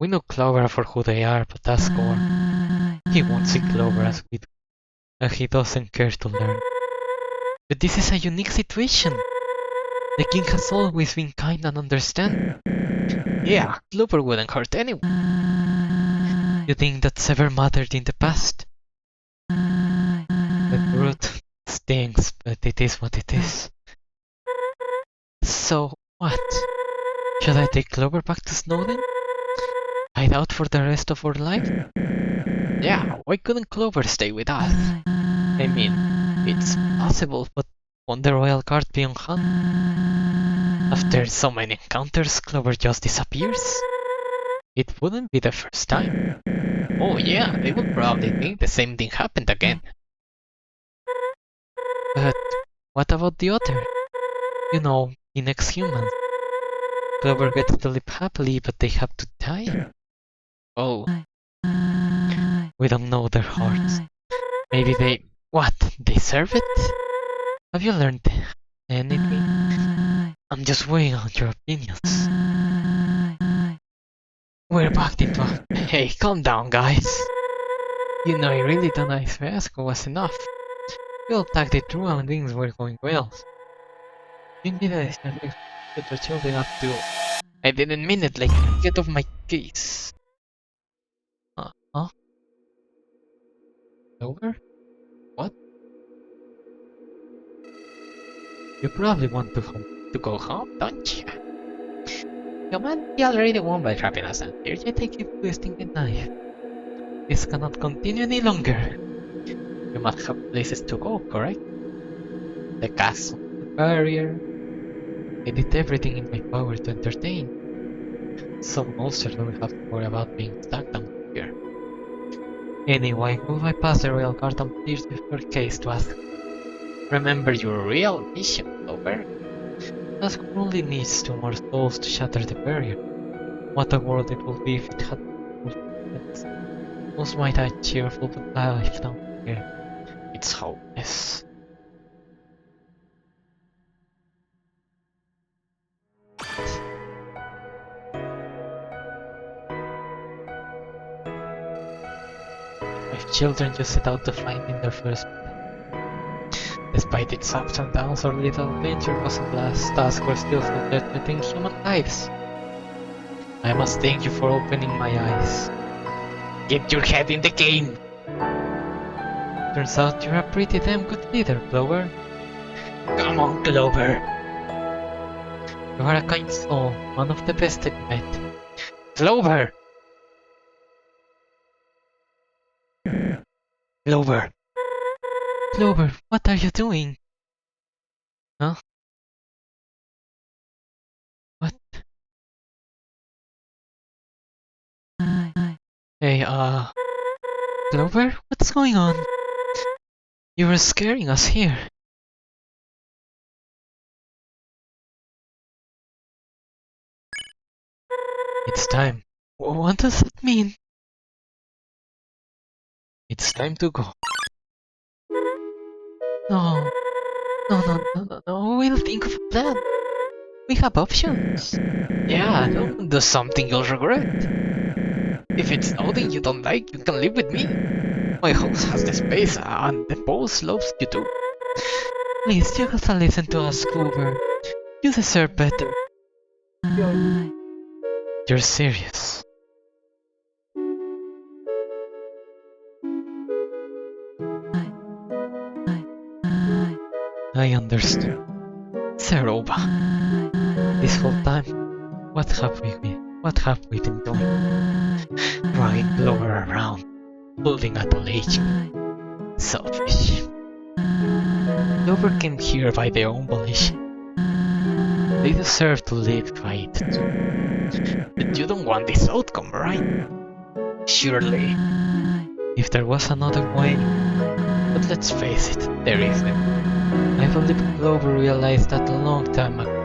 we know Clover for who they are, but Asgore, he won't see Clover as we do, and he doesn't care to learn. But this is a unique situation. The king has always been kind and understanding. Yeah, Clover wouldn't hurt anyone. You think that's ever mattered in the past? The truth stings, but it is what it is. So, what? Should I take Clover back to Snowden? Hide out for the rest of our life? Yeah, why couldn't Clover stay with us? I mean, It's possible, but won't the royal guard be on hand? After so many encounters, Clover just disappears? It wouldn't be the first time. Oh yeah, they would probably think the same thing happened again. But what about the other? You know, the next humans. Clover gets to live happily, but they have to die? Oh, we don't know their hearts. Maybe they... What? They serve it? Have you learned anything? I'm just waiting on your opinions. We're backed into a... Hey, calm down, guys. You know, I really don't know if fiasco was enough. We all tagged it through and things were going well. You need a get your children up to... I didn't mean it like, get off my case. Huh? Over? What? You probably want to go home, don't you? Come on, you already won by trapping us down here, yet I keep twisting the knife. This cannot continue any longer. You must have places to go, correct? The castle, the barrier. I did everything in my power to entertain. So monsters don't have to worry about being stuck down here. Anyway, move I past the royal guard and please your case to ask. Remember your real mission, Clover. Ask only needs 2 more souls to shatter the barrier. What a world it would be if it had full friends. Most might die cheerful but life down here. It's hopeless. My children just set out to find in their first. Despite its ups and downs, our little adventure wasn't last task were still threatening human lives. I must thank you for opening my eyes. Get your head in the game! Turns out you're a pretty damn good leader, Clover. Come on, Clover! You are a kind soul, one of the best I've met. Clover! Clover! Clover, what are you doing? Huh? What? Hey, Clover, what's going on? You were scaring us here. It's time. What does that mean? It's time to go. No, no, we'll think of a plan. We have options. Yeah, don't do something you'll regret. If it's something you don't like, you can live with me. My house has the space and the boss loves you too. Please, you have to listen to us, Clover. You deserve better. You're serious. I understood. Ceroba. This whole time, what have we been doing? Dragging Clover around, pulling at the ledge. Selfish. Clover came here by their own volition. They deserve to live by it too. But you don't want this outcome, right? Surely. If there was another way. But let's face it, there isn't. I believe Clover realized that a long time ago.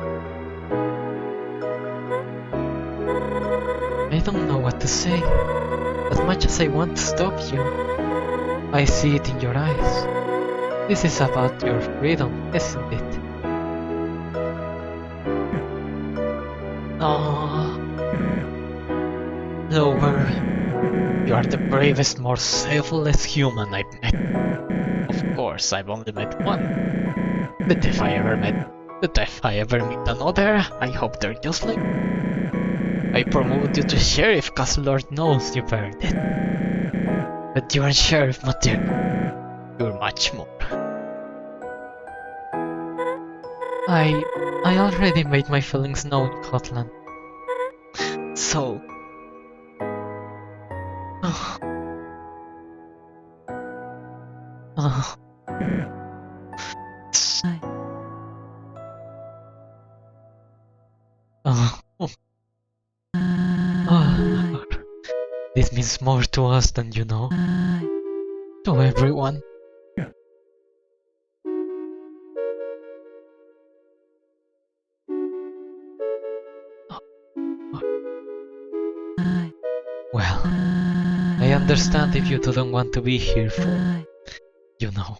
I don't know what to say. As much as I want to stop you, I see it in your eyes. This is about your freedom, isn't it? Oh, Clover, you are the bravest, most selfless human I've met. Of course, I've only met one. But if I ever meet another, I hope they're just like me. I promote you to sheriff cause Lord knows you've earned it. But you aren't sheriff material. You're much more. I already made my feelings known, Hotland. So... means more to us than you know. To everyone. Well, I understand if you don't want to be here for, you know.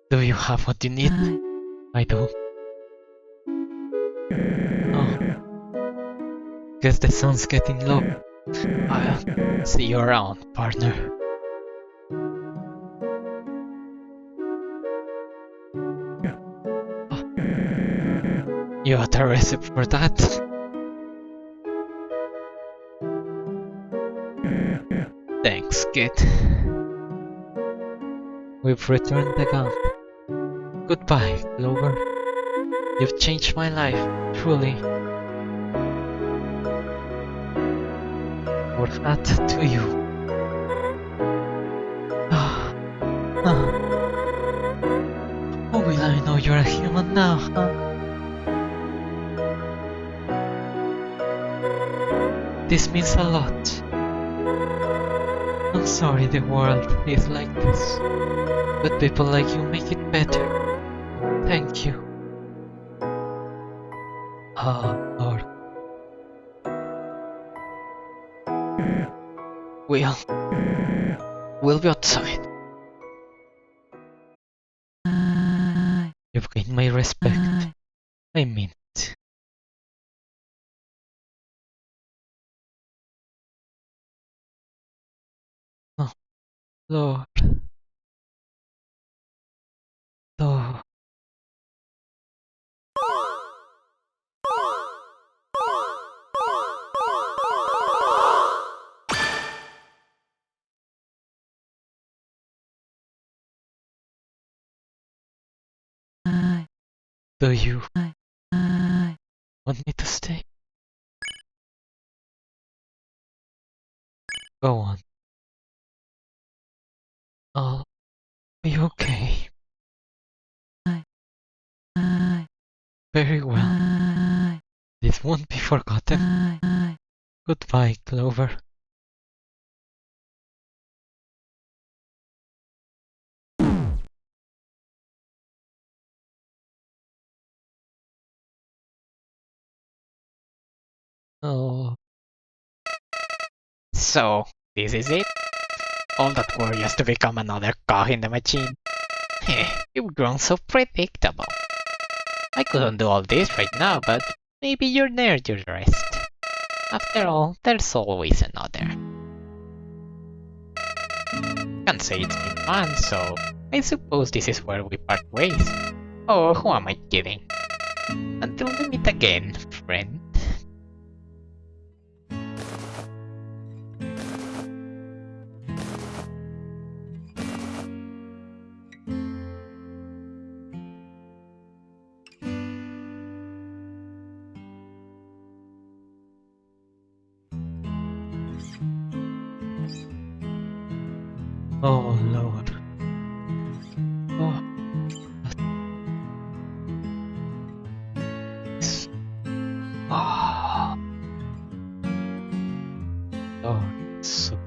Do you have what you need? I do. Oh, guess the sun's getting low. I'll see you around, partner. Oh, you got a recipe for that? Thanks, kid. We've returned the gun. Goodbye, Clover. You've changed my life, truly. For that to you. Oh, will I know you're a human now, huh? This means a lot. I'm sorry the world is like this, but people like you make it better. Thank you. Lord. We'll be outside. You've gained my respect. I mean it. Oh, Lord. Oh. Do you want me to stay? Go on. I'll be okay. Very well. This won't be forgotten. Goodbye, Clover. Oh. So, this is it? All that work just to become another cog in the machine. You've grown so predictable. I couldn't do all this right now, but maybe you're near your rest. After all, there's always another. Can't say it's been fun, so I suppose this is where we part ways. Oh, who am I kidding? Until we meet again, friend. Oh, Lord. Oh. Oh. Lord, so...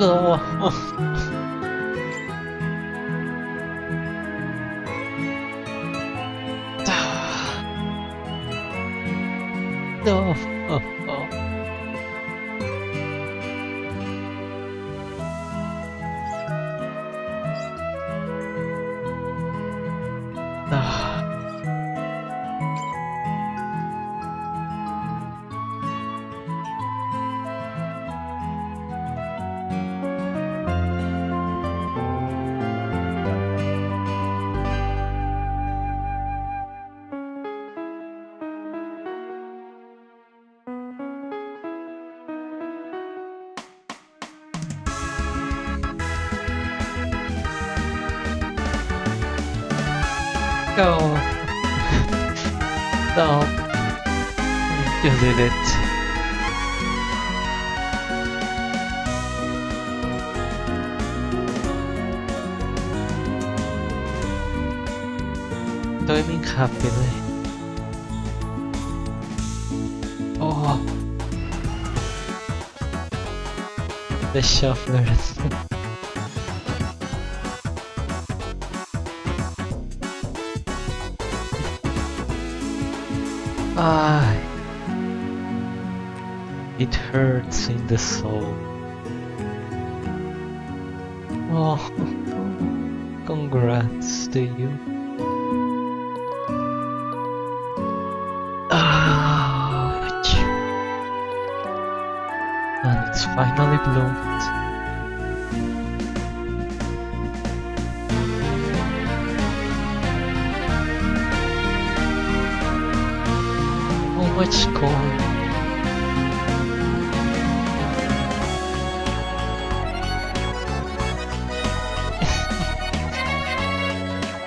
Oh. No. Oh. Go. Stop. You did it. Swimming happily. Oh, the shufflers. Ah, it hurts in the soul. Oh, congrats to you. Ouch. And it's finally bloomed. So much corn.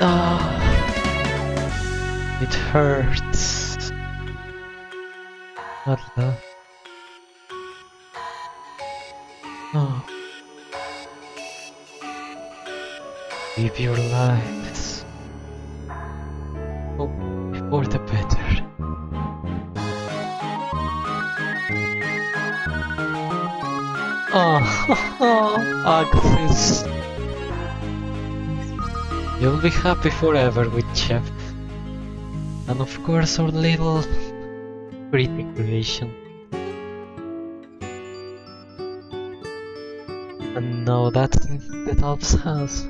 Ah, it hurts. Not love. Oh. Live your lives. Hope for the better. Oh, Axis. You'll be happy forever with Chef. And of course our little pretty creation. And now that's the Alps house.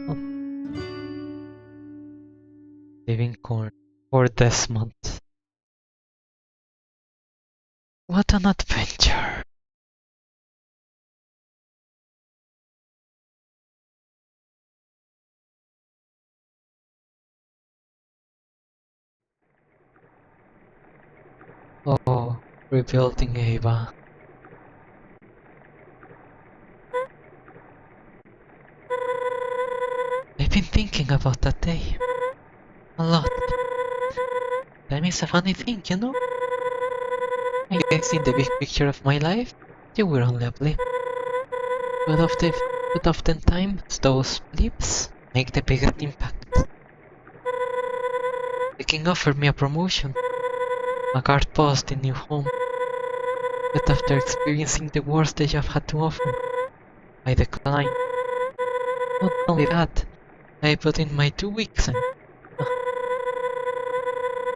Living corn for Desmond. What an adventure! Oh, rebuilding Ava. I've been thinking about that day. A lot. Time is a funny thing, you know? I guess in the big picture of my life, they were unlovely. But oftentimes, those blips make the biggest impact. The king offered me a promotion, a guard post in new home. But after experiencing the worst they have had to offer, I declined. Not only that, I put in my 2 weeks and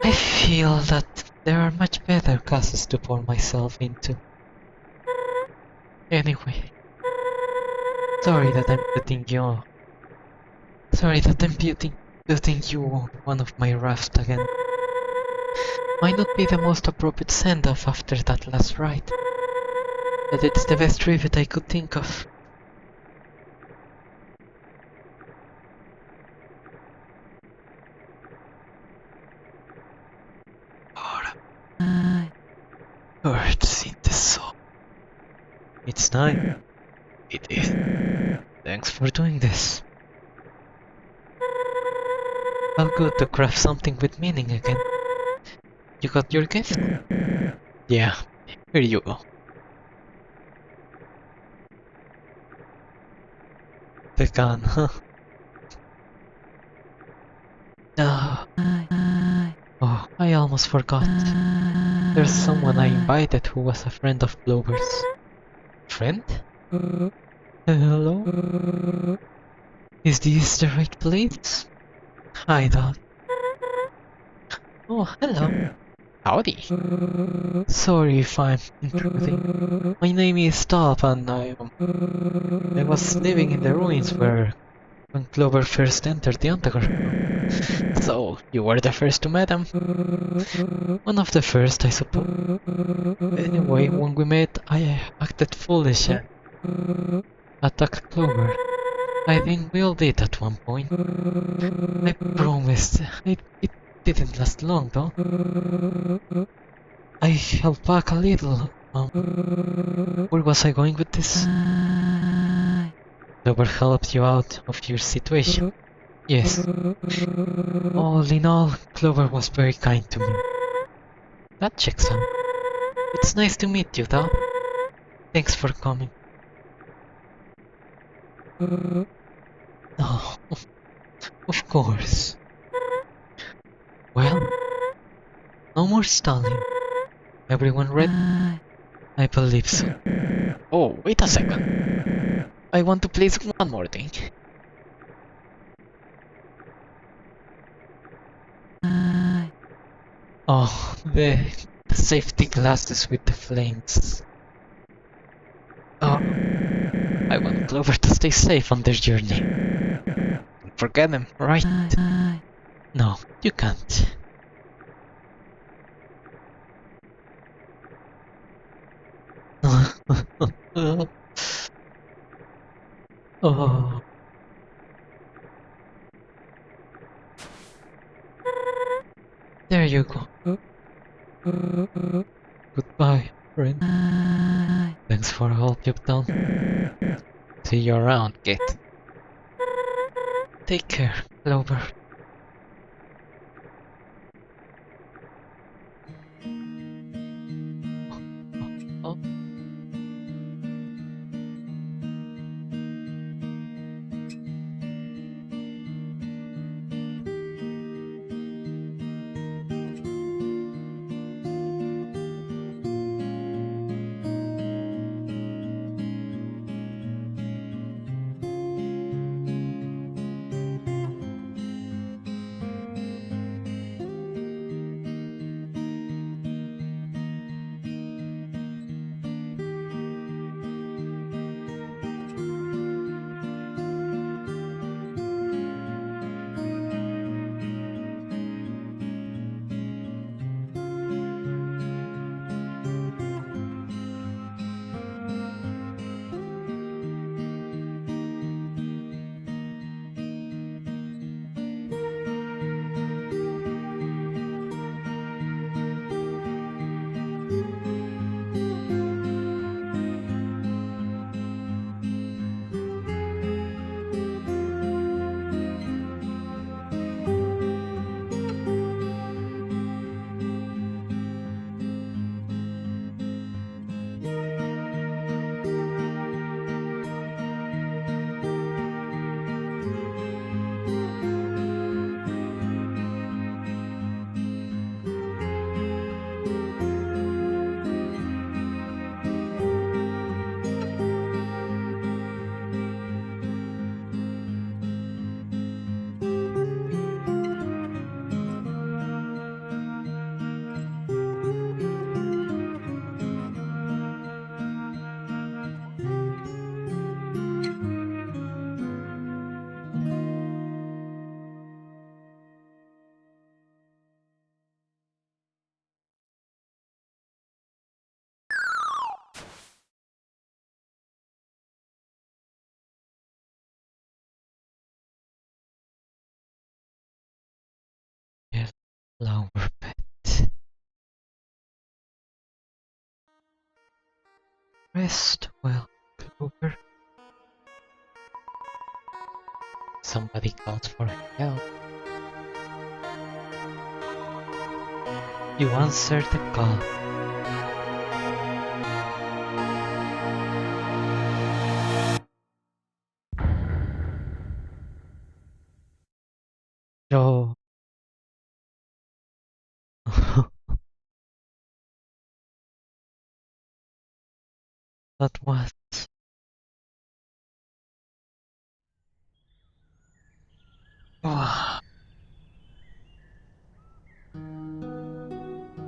I feel that there are much better classes to pour myself into. Anyway, sorry that I'm putting you on one of my rafts again. Might not be the most appropriate send-off after that last ride, but it's the best tribute I could think of. Hurts in the soul. It's time. It is. Thanks for doing this. Felt good to craft something with meaning again. You got your gift? Yeah, here you go. The gun, huh? Oh, I almost forgot. There's someone I invited who was a friend of Clover's. Friend? Hello? Is this the right place? Hi, Dad. Oh, hello. Howdy. Sorry if I'm intruding. My name is Top and I was living in the ruins when Clover first entered the underground. So, you were the first to meet him? One of the first, I suppose. Anyway, when we met, I acted foolish and attacked Clover. I think we all did at one point. I promised. It didn't last long, though. I held back a little. Where was I going with this? Clover helped you out of your situation. Yes. All in all, Clover was very kind to me. That checks out. It's nice to meet you, though. Thanks for coming. Oh, of course. Well, no more stalling. Everyone ready? I believe so. Oh, wait a second. I want to place one more thing. Oh, the safety glasses with the flames. Oh, I want Clover to stay safe on their journey. Don't forget them, right? No, you can't. Oh, there you go. Goodbye, friend. Thanks for all you've done. See you around, kid. Take care, Clover. Oh, yeah, flower pet. Rest well, Clover. Somebody called for help. You answered the call. Oh. But what? Oh,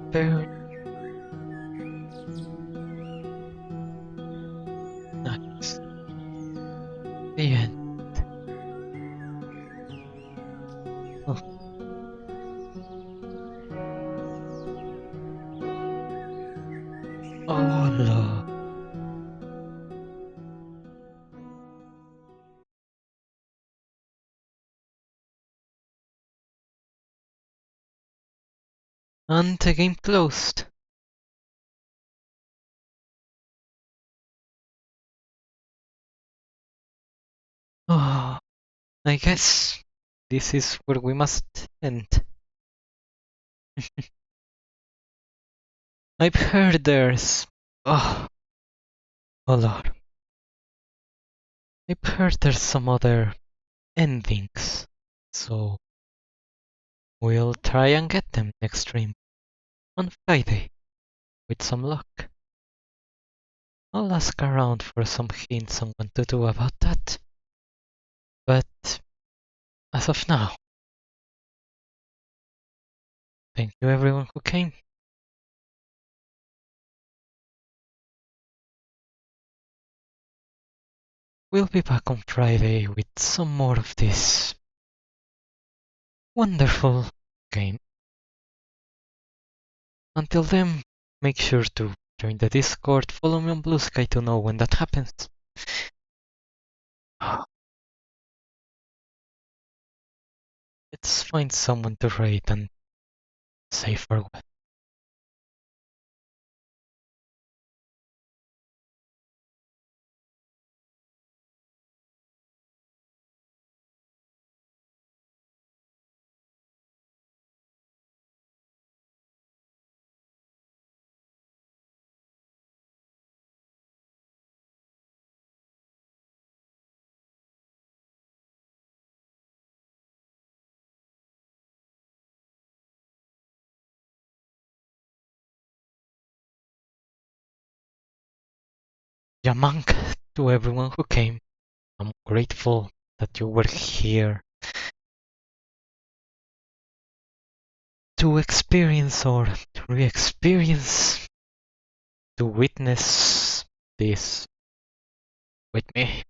very nice. The end. Oh, oh Lord. And the game closed. Oh, I guess this is where we must end. I've heard there's... Oh, oh lord. I've heard there's some other endings. So we'll try and get them next stream on Friday, with some luck. I'll ask around for some hints on what to do about that. But as of now, thank you everyone who came. We'll be back on Friday with some more of this wonderful game. Until then, make sure to join the Discord, follow me on Blue Sky to know when that happens. Let's find someone to raid and say farewell. Yamank to everyone who came. I'm grateful that you were here to experience or re-experience, to witness this with me.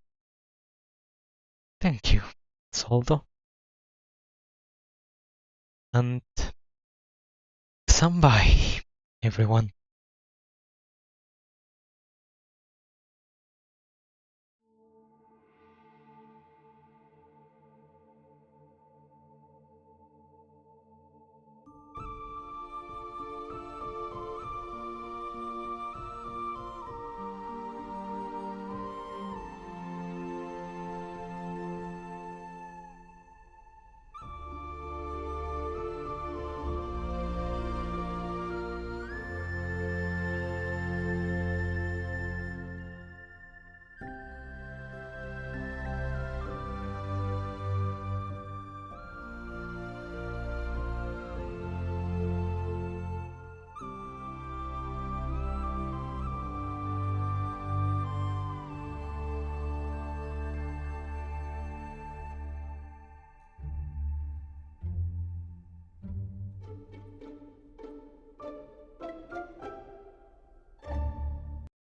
Thank you, Soldo. And stand by, everyone.